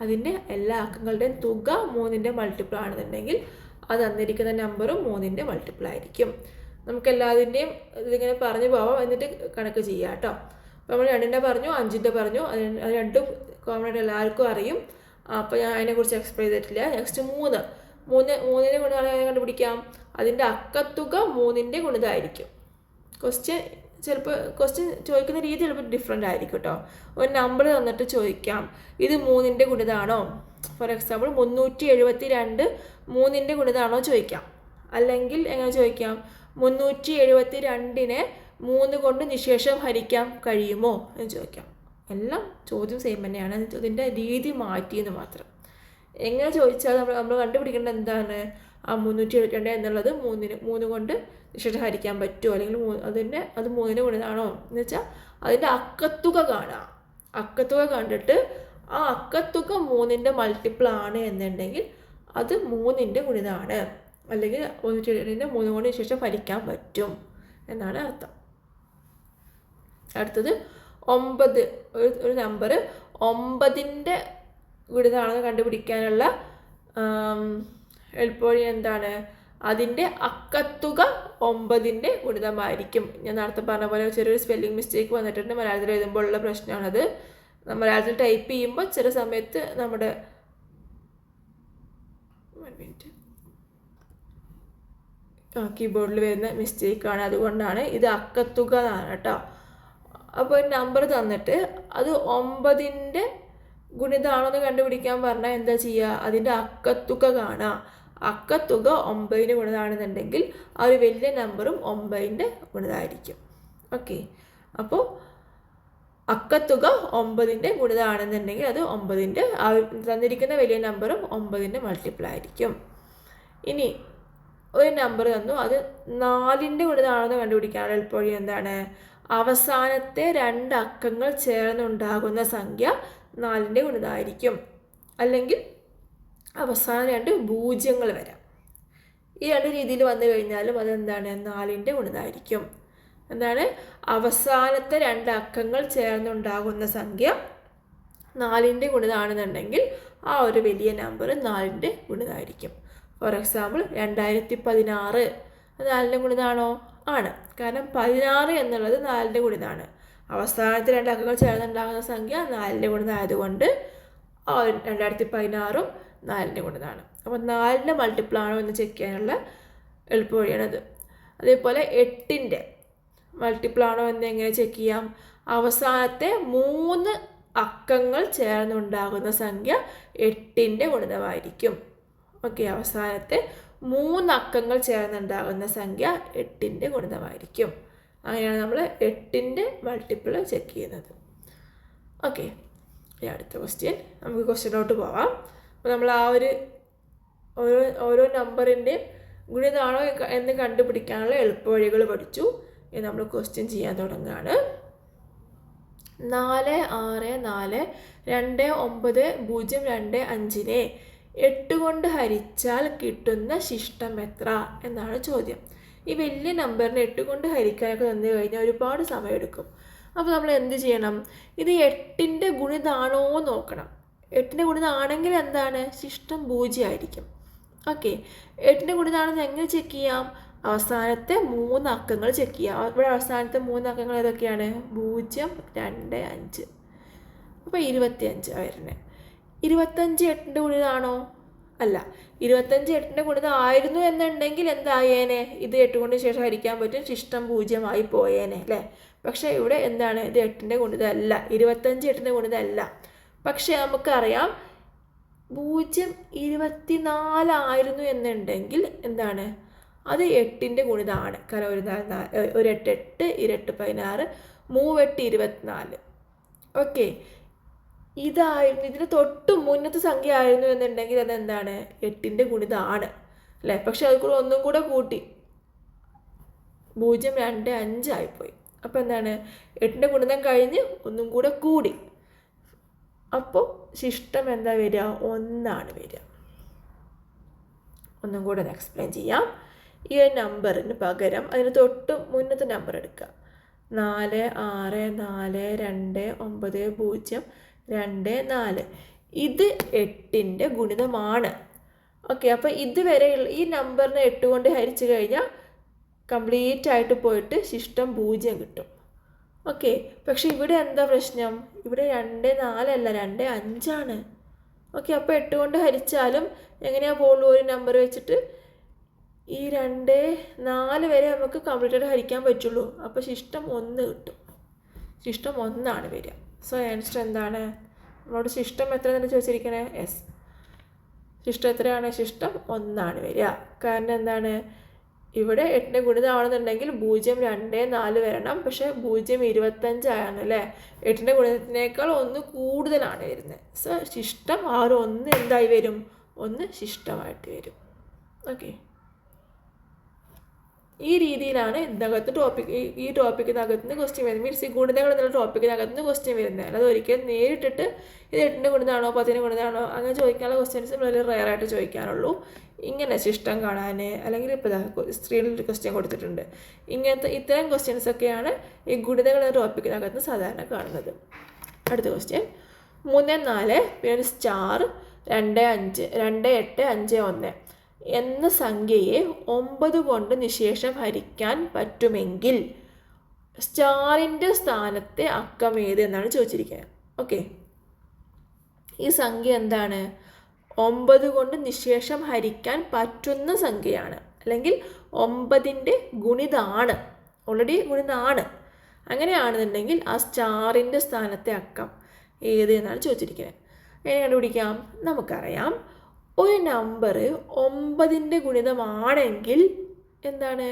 അതിൻ്റെ എല്ലാ അക്കങ്ങളുടെയും തുക 3ൻ്റെ മൾട്ടിപ്പിൾ ആണെന്നുണ്ടെങ്കിൽ അത് തന്നിരിക്കുന്ന നമ്പറും 3ൻ്റെ മൾട്ടിപ്പിൾ ആയിരിക്കും. നമുക്കെല്ലാതിൻ്റെയും ഇതിങ്ങനെ പറഞ്ഞു പോവാം, എന്നിട്ട് കണക്ക് ചെയ്യാം കേട്ടോ. അപ്പോൾ നമ്മൾ 2ൻ്റെ പറഞ്ഞു, 5ൻ്റെ പറഞ്ഞു, അത് രണ്ടും കോമൺ ആയിട്ട് എല്ലാവർക്കും അറിയും. അപ്പോൾ ഞാൻ അതിനെക്കുറിച്ച് എക്സ്പ്ലെയിൻ ചെയ്തിട്ടില്ല. നെക്സ്റ്റ് 3ൻ്റെ ഗുണിതം കണ്ടുപിടിക്കാം. അതിൻ്റെ അക്കത്തുക 3ൻ്റെ ഗുണിതമായിരിക്കും. ക്വസ്റ്റ്യൻ ചോദിക്കുന്ന രീതി ചിലപ്പോൾ ഡിഫറെൻ്റ് ആയിരിക്കും കേട്ടോ. ഒരു നമ്പർ തന്നിട്ട് ചോദിക്കാം ഇത് 3ൻ്റെ ഗുണിതമാണോ. ഫോർ എക്സാമ്പിൾ 372 3ൻ്റെ ഗുണിതമാണോ ചോദിക്കാം. അല്ലെങ്കിൽ എങ്ങനെ ചോദിക്കാം? 372നെ 3 കൊണ്ട് നിശേഷം ഹരിക്കാൻ കഴിയുമോ എന്ന് ചോദിക്കാം. എല്ലാം ചോദ്യം സെയിം തന്നെയാണ്, അതിൻ്റെ രീതി മാറ്റിയെന്ന് മാത്രം. എങ്ങനെ ചോദിച്ചാൽ നമ്മൾ കണ്ടുപിടിക്കേണ്ടത് എന്താണ്? ആ 372 എന്നുള്ളത് 3 കൊണ്ട് നിശേഷം ഹരിക്കാൻ പറ്റുമോ, അല്ലെങ്കിൽ അത് 3ൻ്റെ ഗുണിതമാണോ എന്ന് വെച്ചാൽ അതിൻ്റെ അക്കത്തുക കാണുക. അക്കത്തുക കണ്ടിട്ട് ആ അക്കത്തുക 3ൻ്റെ മൾട്ടിപ്പിൾ ആണ് എന്നുണ്ടെങ്കിൽ അത് 3ൻ്റെ ഗുണിതമാണ്. അല്ലെങ്കിൽ 372 3 കൊണ്ട് ശേഷം ഹരിക്കാൻ പറ്റും എന്നാണ് അർത്ഥം. അടുത്തത് 9. ഒരു നമ്പർ 9ൻ്റെ ഗുണിതമാണെന്ന് കണ്ടുപിടിക്കാനുള്ള എളുപ്പവഴി എന്താണ്? അതിൻ്റെ അക്കത്തുക 9ൻ്റെ ഗുണിതമായിരിക്കും. ഞാൻ നേരത്തെ പറഞ്ഞ പോലെ ചെറിയൊരു സ്പെല്ലിംഗ് മിസ്റ്റേക്ക് വന്നിട്ടുണ്ട്. മലയാളത്തിൽ എഴുതുമ്പോഴുള്ള പ്രശ്നമാണത്. മലയാളത്തിൽ ടൈപ്പ് ചെയ്യുമ്പോൾ ചില സമയത്ത് നമ്മുടെ കീബോർഡിൽ വരുന്ന മിസ്റ്റേക്കാണ്. അതുകൊണ്ടാണ് ഇത് അക്കത്തുക എന്നാണ് കേട്ടോ. അപ്പോൾ ഒരു നമ്പർ തന്നിട്ട് അത് 9ൻ്റെ ഗുണിതമാണെന്ന് കണ്ടുപിടിക്കാൻ പറഞ്ഞാൽ എന്താ ചെയ്യുക? അതിൻ്റെ അക്കത്തുക കാണുക. അക്കത്തുക 9ൻ്റെ ഗുണിതമാണെന്നുണ്ടെങ്കിൽ ആ ഒരു വലിയ നമ്പറും 9ൻ്റെ ഗുണിതമായിരിക്കും. ഓക്കെ, അപ്പോൾ അക്കത്തുക 9ൻ്റെ ഗുണിതമാണെന്നുണ്ടെങ്കിൽ അത് 9ൻ്റെ തന്നിരിക്കുന്ന വലിയ നമ്പറും 9ൻ്റെ മൾട്ടിപ്പിൾ ആയിരിക്കും. ഇനി ഒരു നമ്പർ തന്നു, അത് 4ൻ്റെ ഗുണിതമാണെന്ന് കണ്ടുപിടിക്കാനുള്ള എളുപ്പവഴി എന്താണ്? അവസാനത്തെ 2 അക്കങ്ങൾ ചേർന്നുണ്ടാകുന്ന സംഖ്യ 4ൻ്റെ ഗുണിതമായിരിക്കും. അല്ലെങ്കിൽ അവസാന 2 പൂജ്യങ്ങൾ വരാം. ഈ 2 രീതിയിൽ വന്നു കഴിഞ്ഞാലും അതെന്താണ്? 4ൻ്റെ ഗുണിതമായിരിക്കും. എന്താണ്? അവസാനത്തെ 2 അക്കങ്ങൾ ചേർന്നുണ്ടാകുന്ന സംഖ്യ 4ൻ്റെ ഗുണിതമാണെന്നുണ്ടെങ്കിൽ ആ ഒരു വലിയ നമ്പർ 4ൻ്റെ ഗുണിതമായിരിക്കും. ഫോർ എക്സാമ്പിൾ 2016 അത് 4ൻ്റെ ഗുണിതമാണോ? ആണ്. കാരണം 16 എന്നുള്ളത് 4ൻ്റെ ഗുണിതമാണ്. അവസാനത്തെ 2 അക്കങ്ങൾ ചേർന്നുണ്ടാകുന്ന സംഖ്യ 4ൻ്റെ ഗുണിതമായതുകൊണ്ട് 2016 4ൻ്റെ ഗുണിതമാണ്. അപ്പോൾ 4ൻ്റെ മൾട്ടിപ്പിൾ ആണോ എന്ന് ചെക്ക് ചെയ്യാനുള്ള എളുപ്പവഴിയാണത്. അതേപോലെ 8ൻ്റെ മൾട്ടിപ്പിൾ ആണോ എന്ന് എങ്ങനെ ചെക്ക് ചെയ്യാം? അവസാനത്തെ 3 അക്കങ്ങൾ ചേർന്നുണ്ടാകുന്ന സംഖ്യ 8ൻ്റെ ഗുണിതമായിരിക്കും. ഓക്കെ, അവസാനത്തെ 3 അക്കങ്ങൾ ചേർന്നുണ്ടാകുന്ന സംഖ്യ 8ൻ്റെ ഗുണിതമായിരിക്കും. അങ്ങനെയാണ് നമ്മൾ 8ൻ്റെ മൾട്ടിപ്പിൾ ചെക്ക് ചെയ്യുന്നത്. ഓക്കെ, അടുത്ത ക്വസ്റ്റ്യൻ. നമുക്ക് ക്വസ്റ്റ്യനിലോട്ട് പോവാം. അപ്പോൾ നമ്മൾ ആ ഓരോ നമ്പറിൻ്റെയും ഗുണിതമാണോ എന്ന് കണ്ടുപിടിക്കാനുള്ള എളുപ്പവഴികൾ പഠിച്ചു. ഇനി നമ്മൾ ക്വസ്റ്റ്യൻ ചെയ്യാൻ തുടങ്ങുകയാണ്. 4, 6, 4, 2, 9, 0, 2, 5നെ 8 കൊണ്ട് ഹരിച്ചാൽ കിട്ടുന്ന ശിഷ്ടം എത്ര എന്നാണ് ചോദ്യം. ഈ വലിയ നമ്പറിനെ 8 കൊണ്ട് ഹരിക്കാനൊക്കെ തന്നു കഴിഞ്ഞാൽ ഒരുപാട് സമയമെടുക്കും. അപ്പോൾ നമ്മൾ എന്ത് ചെയ്യണം? ഇത് 8ൻ്റെ ഗുണിതമാണോ നോക്കണം. 8ൻ്റെ ഗുണിതമാണെങ്കിൽ എന്താണ്? ശിഷ്ടം 0 ആയിരിക്കും. ഓക്കെ, 8ൻ്റെ ഗുണിതമാണെന്ന് എങ്ങനെ ചെക്ക് ചെയ്യാം? അവസാനത്തെ 3 അക്കങ്ങൾ ചെക്ക് ചെയ്യാം. ഇവിടെ അവസാനത്തെ 3 അക്കങ്ങൾ ഏതൊക്കെയാണ്? 0, 2, 5. അപ്പോൾ 25 വരുന്നത്. 25 8ൻ്റെ ഗുണിതമാണോ? അല്ല. 25 8ൻ്റെ ഗുണിതം ആയിരുന്നു എന്നുണ്ടെങ്കിൽ എന്തായേനെ? ഇത് 8 കൊണ്ട് ശേഷം ഹരിക്കാൻ പറ്റും, ശിഷ്ടം 0 ആയി പോയേനെ അല്ലേ? പക്ഷേ ഇവിടെ എന്താണ്? ഇത് 8ൻ്റെ ഗുണിതമല്ല, 25 8ൻ്റെ ഗുണിതമല്ല. പക്ഷേ നമുക്കറിയാം 0 24 ആയിരുന്നു എന്നുണ്ടെങ്കിൽ എന്താണ്? അത് 8ൻ്റെ ഗുണിതമാണ്. കാരണം ഒരു 8 8, 8 16, 3 8 24. ഓക്കെ, ഇതായിരുന്നു ഇതിന് തൊട്ട് മുന്നത്തെ സംഖ്യ ആയിരുന്നു എന്നുണ്ടെങ്കിൽ അതെന്താണ്? 8ൻ്റെ ഗുണിതമാണ് അല്ലേ? പക്ഷെ അത് കൂടെ ഒന്നും കൂടെ കൂട്ടി 0 2 5 ആയിപ്പോയി. അപ്പോൾ എന്താണ്? 8ൻ്റെ ഗുണിതം കഴിഞ്ഞ് ഒന്നും കൂടെ കൂടി. അപ്പോൾ ശിഷ്ടം എന്താ വരിക? 1 വരിക. ഒന്നും കൂടെ ഒന്ന് എക്സ്പ്ലെയിൻ ചെയ്യാം. ഈ ഒരു നമ്പറിന് പകരം അതിന് തൊട്ട് മുന്നത്തെ നമ്പർ എടുക്കുക. 4 6 4 2 9 0 2 4. ഇത് 8ൻ്റെ ഗുണിതമാണ്. ഓക്കെ, അപ്പോൾ ഇതുവരെയുള്ള ഈ നമ്പറിനെ 8 കൊണ്ട് ഹരിച്ചു കഴിഞ്ഞാൽ കംപ്ലീറ്റ് ആയിട്ട് പോയിട്ട് ശിഷ്ടം 0 കിട്ടും. ഓക്കെ, പക്ഷെ ഇവിടെ എന്താ പ്രശ്നം? ഇവിടെ 2 4 അല്ല, 2 5 ആണ്. ഓക്കെ, അപ്പോൾ 8 കൊണ്ട് ഹരിച്ചാലും എങ്ങനെയാണ് പോകുള്ളൂ? ഒരു നമ്പർ വെച്ചിട്ട് ഈ 2 4 വരെ നമുക്ക് കംപ്ലീറ്റ് ആയിട്ട് ഹരിക്കാൻ പറ്റുള്ളൂ. അപ്പോൾ ശിഷ്ടം 1 കിട്ടും. ശിഷ്ടം 1 വരിക. സോ ആൻസർ എന്താണ്? നമ്മളോട് ശിഷ്ടം എത്ര എന്ന് ചോദിച്ചിരിക്കണേ? എസ്, ശിഷ്ടം എത്രയാണ്? ശിഷ്ടം 1 വരിക. കാരണം എന്താണ്? ഇവിടെ 8ൻ്റെ ഗുണിതമാണെന്നുണ്ടെങ്കിൽ 0 2 4 വരണം. പക്ഷേ 0 25 ആണ് അല്ലേ? 8ൻ്റെ ഗുണിതത്തിനേക്കാൾ 1 കൂടുതലാണ് വരുന്നത്. സോ ശിഷ്ടം 1 എന്തായി വരും? 1 ശിഷ്ടമായിട്ട് വരും. ഓക്കെ, ഈ രീതിയിലാണ് ഇതിനകത്ത് ഈ ടോപ്പിക്കിനകത്ത് നിന്ന് ക്വസ്റ്റ്യൻ വരുന്നത്. മീൻസ് ഈ ഗുണിതങ്ങൾ എന്നുള്ള ടോപ്പിക്കിനകത്ത് നിന്ന് ക്വസ്റ്റ്യൻ വരുന്നത്. അല്ലാതെ ഒരിക്കലും നേരിട്ടിട്ട് ഇത് 8ൻ്റെ ഗുണിതമാണോ 10ൻ്റെ ഗുണിതമാണോ വളരെ ചോദിക്കാനുള്ള ക്വസ്റ്റ്യൻസ് വളരെ റെയറായിട്ട് ചോദിക്കാനുള്ളൂ. ഇങ്ങനെ ശിഷ്ടം കാണാൻ, അല്ലെങ്കിൽ ഇപ്പോൾ സ്ക്രീനിൽ ഒരു ക്വസ്റ്റ്യൻ കൊടുത്തിട്ടുണ്ട്. ഇത്തരം ക്വസ്റ്റ്യൻസൊക്കെയാണ് ഈ ഗുണിതങ്ങൾ എന്ന ടോപ്പിക്കിനകത്ത് സാധാരണ കാണുന്നത്. അടുത്ത ക്വസ്റ്റ്യൻ 3 4 പിന്നെ സ്റ്റാർ 2 5 2 8 5 1 എന്ന സംഖ്യയെ 9 കൊണ്ട് നിശേഷം ഹരിക്കാൻ പറ്റുമെങ്കിൽ സ്റ്റാറിൻ്റെ സ്ഥാനത്തെ അക്കം ഏത് എന്നാണ് ചോദിച്ചിരിക്കുന്നത്. ഓക്കെ, ഈ സംഖ്യ എന്താണ്? 9 കൊണ്ട് നിശേഷം ഹരിക്കാൻ പറ്റുന്ന സംഖ്യയാണ്, അല്ലെങ്കിൽ 9ൻ്റെ ഗുണിതമാണ്. ഓൾറെഡി ഗുണിതമാണ്. അങ്ങനെയാണെന്നുണ്ടെങ്കിൽ ആ സ്റ്റാറിൻ്റെ സ്ഥാനത്തെ അക്കം ഏത് എന്നാണ് ചോദിച്ചിരിക്കുന്നത്. എങ്ങനെ കണ്ടുപിടിക്കാം? നമുക്കറിയാം, ഒരു നമ്പർ 9ൻ്റെ ഗുണിതമാണെങ്കിൽ എന്താണ്?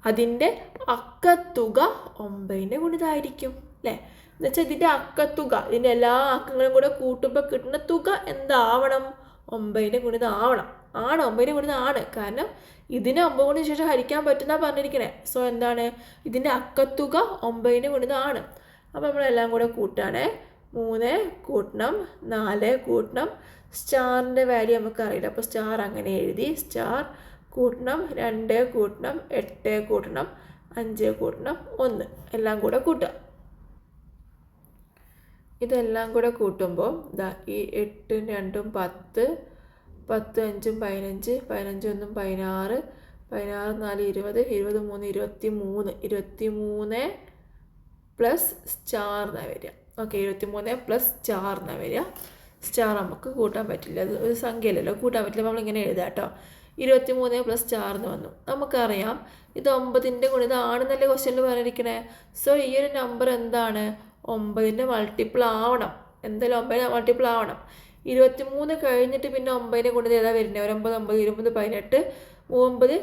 അതിൻ്റെ അക്കത്തുക 9ൻ്റെ ഗുണിതമായിരിക്കും അല്ലേ? എന്നുവെച്ചാൽ ഇതിൻ്റെ അക്കത്തുക, ഇതിൻ്റെ എല്ലാ അക്കങ്ങളും കൂടെ കൂട്ടുമ്പോൾ കിട്ടുന്ന തുക എന്താവണം? 9ൻ്റെ ഗുണിതമാവണം. 9ൻ്റെ ഗുണിതമാണ്. കാരണം ഇതിനെ 9 കൊണ്ട് ശേഷം ഹരിക്കാൻ പറ്റുന്ന പറഞ്ഞിരിക്കണേ. സോ എന്താണ്? ഇതിൻ്റെ അക്കത്തുക 9ൻ്റെ ഗുണിതമാണ്. അപ്പോൾ നമ്മളെല്ലാം കൂടെ കൂട്ടുകയാണ്. 3 കൂട്ടണം 4 കൂട്ടണം സ്റ്റാറിൻ്റെ വാല്യൂ നമുക്കറിയില്ല. അപ്പോൾ സ്റ്റാർ അങ്ങനെ എഴുതി. സ്റ്റാർ കൂട്ടണം 2 കൂട്ടണം 8 കൂട്ടണം 5 കൂട്ടണം 1 എല്ലാം കൂടെ കൂട്ടുക. ഇതെല്ലാം കൂടെ കൂട്ടുമ്പോൾ ഈ 8 2 10 10 5 15 15 1 16 16 4 20 23 23 23 പ്ലസ് സ്റ്റാർ എന്നാണ് വരിക. ഓക്കെ, 23 പ്ലസ് സ്റ്റാർ എന്നാണ് വരിക. സ്റ്റാർ നമുക്ക് കൂട്ടാൻ പറ്റില്ല, അത് ഒരു സംഖ്യയല്ലല്ലോ, കൂട്ടാൻ പറ്റില്ല. നമ്മളിങ്ങനെ എഴുതാം കേട്ടോ. 23 പ്ലസ് സ്റ്റാർ എന്ന് വന്നു. നമുക്കറിയാം ഇത് 9ൻ്റെ ഗുണിതമാണെന്നല്ലേ ക്വസ്റ്റ്യനിൽ പറഞ്ഞിരിക്കണേ. സോ ഈ ഒരു നമ്പർ എന്താണ്? 9ൻ്റെ മൾട്ടിപ്പിൾ ആവണം. എന്തായാലും 9 മൾട്ടിപ്പിൾ ആവണം. 23 കഴിഞ്ഞിട്ട് പിന്നെ 9ൻ്റെ ഗുണിതം ഏതാ വരുന്നത്? 9 9 20 18 9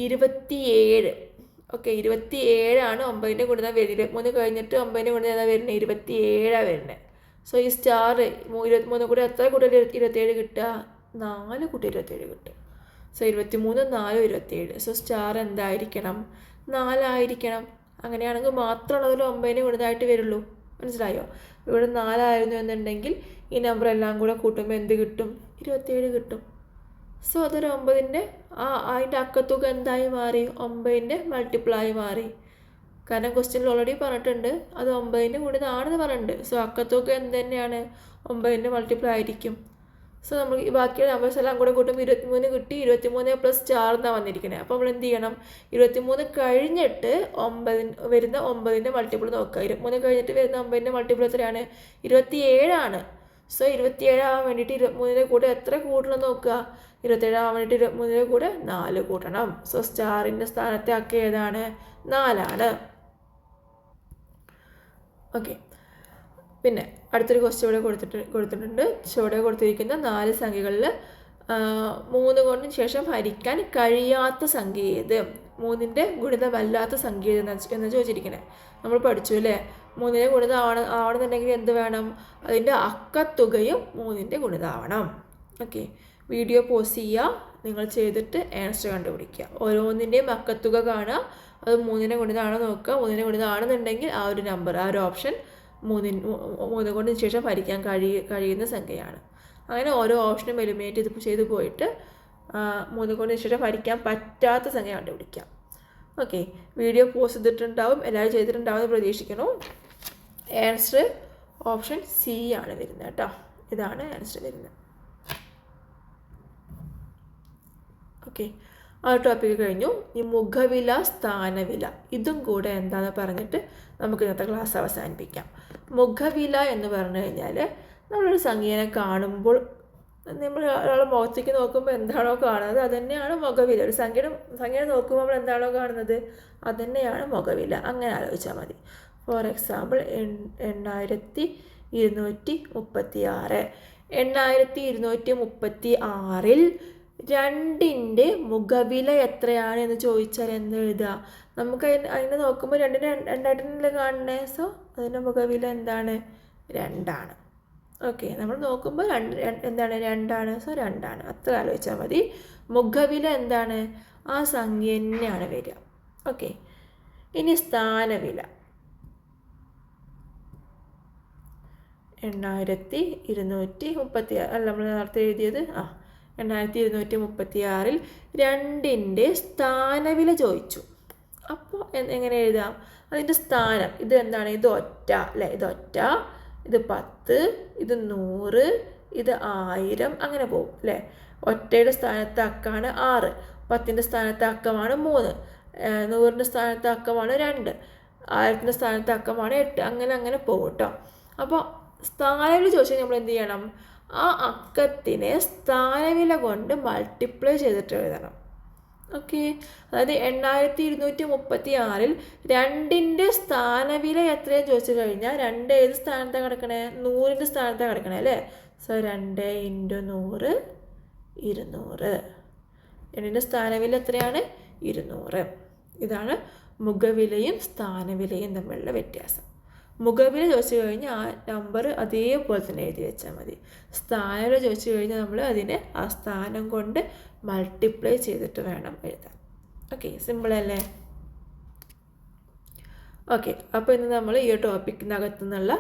27. ഓക്കെ, 27 9ൻ്റെ ഗുണിതം വരുന്നത്. 23 കഴിഞ്ഞിട്ട് 9ൻ്റെ ഗുണിതം ഏതാ വരുന്നത്? 27 വരുന്നത്. സോ ഈ സ്റ്റാർ 23 കൂടി എത്ര കൂട്ടി 27 കിട്ടുക? 4 കൂട്ടി 27 കിട്ടും. സോ 23 4 27. സോ സ്റ്റാർ എന്തായിരിക്കണം? 4 ആയിരിക്കണം. അങ്ങനെയാണെങ്കിൽ മാത്രമാണ് അതിൽ 9ൻ്റെ ഗുണിതമായിട്ട് വരുള്ളൂ. മനസ്സിലായോ? ഇവിടെ 4 ആയിരുന്നു എന്നുണ്ടെങ്കിൽ ഈ നമ്പർ എല്ലാം കൂടെ കൂട്ടുമ്പോൾ എന്ത് കിട്ടും? 27 കിട്ടും. സോ അതൊരു 9ൻ്റെ അതിൻ്റെ അക്കത്തുക എന്തായി മാറി? 9ൻ്റെ മൾട്ടിപ്പിളായി മാറി. കാരണം ക്വസ്റ്റ്യനിൽ ഓൾറെഡി പറഞ്ഞിട്ടുണ്ട് അത് 9ൻ്റെ ഗുണിതമാണെന്ന് പറഞ്ഞിട്ടുണ്ട്. സോ അക്കത്തുക എന്ത് തന്നെയാണ്? 9ൻ്റെ മൾട്ടിപ്പിൾ ആയിരിക്കും. സോ നമ്മൾ ഈ ബാക്കിയുള്ള നമ്പേഴ്സ് എല്ലാം കൂടെ കൂട്ടുമ്പോൾ 23 കിട്ടി. 23 പ്ലസ് സ്റ്റാർ എന്നാണ് വന്നിരിക്കുന്നത്. അപ്പോൾ നമ്മൾ എന്ത് ചെയ്യണം? 23 കഴിഞ്ഞിട്ട് 9 വരുന്ന 9ൻ്റെ മൾട്ടിപ്പിൾ നോക്കുക. 23 കഴിഞ്ഞിട്ട് വരുന്ന 9ൻ്റെ മൾട്ടിപ്പിൾ എത്രയാണ്? 27 ആണ്. സോ 27 ആവാൻ വേണ്ടിയിട്ട് 23ൻ്റെ കൂടെ എത്ര കൂട്ടണം നോക്കുക? 27 ആവാൻ വേണ്ടിയിട്ട് 23ൻ്റെ കൂടെ 4 കൂട്ടണം. സോ സ്റ്റാറിൻ്റെ സ്ഥാനത്തെ അക്ക ഏതാണ്? 4 ആണ്. ഓക്കെ, പിന്നെ അടുത്തൊരു ക്വസ്റ്റ്യൻ ഇവിടെ കൊടുത്തിട്ടുണ്ട്. ചുവടെ കൊടുത്തിരിക്കുന്ന 4 സംഖ്യകളിൽ 3 കൊണ്ടിന് ശേഷം ഹരിക്കാൻ കഴിയാത്ത സംഖ്യ ഏത്? 3ൻ്റെ ഗുണിതമല്ലാത്ത സംഖ്യ എന്ന് ചോദിച്ചിരിക്കുന്നത്. നമ്മൾ പഠിച്ചു അല്ലേ? 3ൻ്റെ ഗുണിതം ആവണമെന്നുണ്ടെങ്കിൽ എന്ത് വേണം? അതിൻ്റെ അക്കത്തുകയും 3ൻ്റെ ഗുണിതമാവണം. ഓക്കെ, വീഡിയോ പോസ് ചെയ്യുക, നിങ്ങൾ ചെയ്തിട്ട് ആൻസർ കണ്ടുപിടിക്കുക. ഓരോന്നിൻ്റെയും അക്കത്തുക കാണുക, അത് 3ൻ്റെ ഗുണിതമാണോ നോക്കുക. 3ൻ്റെ ഗുണിതമാണെന്നുണ്ടെങ്കിൽ ആ ഒരു നമ്പർ, ആ ഒരു ഓപ്ഷൻ 3 കൊണ്ടിന് ശേഷം ഹരിക്കാൻ കഴിയുന്ന സംഖ്യയാണ്. അങ്ങനെ ഓരോ ഓപ്ഷനും എലിമിനേറ്റ് ചെയ്ത് പോയിട്ട് 3 കൊണ്ടിന് ശേഷം ഹരിക്കാൻ പറ്റാത്ത സംഖ്യ കണ്ടുപിടിക്കാം. ഓക്കെ, വീഡിയോ പോസ്റ്റ് ചെയ്തിട്ടുണ്ടാവും, എല്ലാവരും ചെയ്തിട്ടുണ്ടാവും എന്ന് പ്രതീക്ഷിക്കുന്നു. ആൻസർ ഓപ്ഷൻ സി ആണ് വരുന്നത് കേട്ടോ. ഇതാണ് ആൻസർ വരുന്നത്. ഓക്കെ, ആ ടോപ്പിക്ക് കഴിഞ്ഞു. ഈ മുഖവില, സ്ഥാനവില, ഇതും കൂടെ എന്താണെന്ന് പറഞ്ഞിട്ട് നമുക്ക് ഇന്നത്തെ ക്ലാസ് അവസാനിപ്പിക്കാം. മുഖവില എന്ന് പറഞ്ഞു കഴിഞ്ഞാൽ നമ്മളൊരു സംഖ്യനെ കാണുമ്പോൾ നമ്മൾ ഒരാളുടെ മുഖത്തേക്ക് നോക്കുമ്പോൾ എന്താണോ കാണുന്നത് അത് തന്നെയാണ് മുഖവില. ഒരു സംഖ്യനെ നോക്കുമ്പോൾ നമ്മൾ എന്താണോ കാണുന്നത് അത് തന്നെയാണ് മുഖവില. അങ്ങനെ ആലോചിച്ചാൽ മതി. For example 8236. 8236 2ൻ്റെ മുഖവില എത്രയാണ് എന്ന് ചോദിച്ചാൽ എന്ത് എഴുതുക? നമുക്ക് അതിനെ നോക്കുമ്പോൾ 2ന് 2 കാണണേ. സോ അതിൻ്റെ മുഖവില എന്താണ്? 2 ആണ്. ഓക്കെ, നമ്മൾ നോക്കുമ്പോൾ എന്താണ്? 2 ആണ്. സോ 2 ആണ്. അത്ര ആലോചിച്ചാൽ മതി. മുഖവില എന്താണ്? ആ സംഖ്യ തന്നെയാണ് വരിക. ഓക്കെ, ഇനി സ്ഥാനവില 8236 അല്ല നമ്മൾ നേരത്തെ എഴുതിയത്. 8236 2ൻ്റെ സ്ഥാനവില ചോദിച്ചു. അപ്പോൾ എങ്ങനെ എഴുതാം? അതിൻ്റെ സ്ഥാനം ഇത് എന്താണ്? ഇത് ഒറ്റ അല്ലേ? ഇത് ഒറ്റ, ഇത് 10, ഇത് 100, ഇത് 1000, അങ്ങനെ പോകും അല്ലേ? ഒറ്റയുടെ സ്ഥാനത്തെ അക്കമാണ് 6, 10ൻ്റെ സ്ഥാനത്തെ അക്കമാണ് 3, 100ൻ്റെ സ്ഥാനത്തെ അക്കമാണ് 2, 1000ൻ്റെ സ്ഥാനത്തെ അക്കമാണ് 8, അങ്ങനെ പോകും കേട്ടോ. അപ്പോൾ സ്ഥാനവില ചോദിച്ചാൽ നമ്മൾ എന്ത് ചെയ്യണം? ആ അക്കത്തിനെ സ്ഥാനവില കൊണ്ട് മൾട്ടിപ്ലൈ ചെയ്തിട്ട് എഴുതണം. ഓക്കെ, അതായത് 8236 2ൻ്റെ സ്ഥാനവില എത്രയും ചോദിച്ചു കഴിഞ്ഞാൽ 2 ഏത് സ്ഥാനത്താണ് കിടക്കണേ? 100ൻ്റെ സ്ഥാനത്താണ് കിടക്കണേ അല്ലേ? സോ 2 × 100 200. 2ൻ്റെ സ്ഥാനവില എത്രയാണ്? 200. ഇതാണ് മുഖവിലയും സ്ഥാനവിലയും തമ്മിലുള്ള വ്യത്യാസം. മുഖവില ചോദിച്ചു കഴിഞ്ഞാൽ ആ നമ്പർ അതേപോലെ തന്നെ എഴുതി വെച്ചാൽ മതി. സ്ഥാനവില ചോദിച്ചു കഴിഞ്ഞാൽ നമ്മൾ അതിനെ ആ സ്ഥാനം കൊണ്ട് മൾട്ടിപ്ലൈ ചെയ്തിട്ട് വേണം എഴുതാൻ. ഓക്കെ, സിമ്പിളല്ലേ? ഓക്കെ, അപ്പോൾ ഇന്ന് നമ്മൾ ഈ ടോപ്പിക്കിനകത്തു നിന്നുള്ള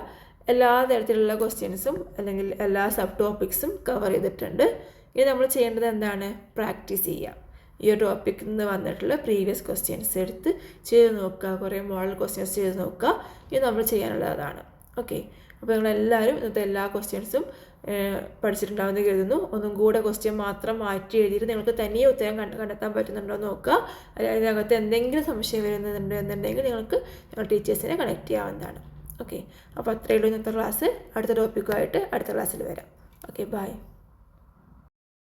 എല്ലാ തരത്തിലുള്ള ക്വസ്റ്റ്യൻസും അല്ലെങ്കിൽ എല്ലാ സബ് ടോപ്പിക്സും കവർ ചെയ്തിട്ടുണ്ട്. ഇനി നമ്മൾ ചെയ്യേണ്ടത് എന്താണ്? പ്രാക്ടീസ് ചെയ്യുക. ഈ ടോപ്പിക്കിൽ നിന്ന് വന്നിട്ടുള്ള പ്രീവിയസ് ക്വസ്റ്റ്യൻസ് എടുത്ത് ചെയ്ത് നോക്കുക, കുറേ മോഡൽ ക്വസ്റ്റ്യൻസ് ചെയ്ത് നോക്കുക. ഇത് നമ്മൾ ചെയ്യാനുള്ളതാണ്. ഓക്കെ, അപ്പോൾ നിങ്ങളെല്ലാവരും ഇന്നത്തെ എല്ലാ ക്വസ്റ്റ്യൻസും പഠിച്ചിട്ടുണ്ടാവുമെന്ന് കരുതുന്നു. ഒന്നും കൂടെ ക്വസ്റ്റ്യൻ മാത്രം മാറ്റി എഴുതിയിട്ട് നിങ്ങൾക്ക് തനിയെ ഉത്തരം കണ്ടെത്താൻ പറ്റുന്നുണ്ടോ എന്ന് നോക്കുക. അതിനകത്ത് എന്തെങ്കിലും സംശയം വരുന്നുണ്ട് എന്നുണ്ടെങ്കിൽ നിങ്ങൾക്ക് ഞങ്ങൾ ടീച്ചേഴ്സിനെ കണക്ട് ചെയ്യാവുന്നതാണ്. ഓക്കെ, അപ്പോൾ അത്രയേ ഉള്ളൂ ഇന്നത്തെ ക്ലാസ്. അടുത്ത ടോപ്പിക്കുമായിട്ട് അടുത്ത ക്ലാസ്സിൽ വരാം. Okay, by.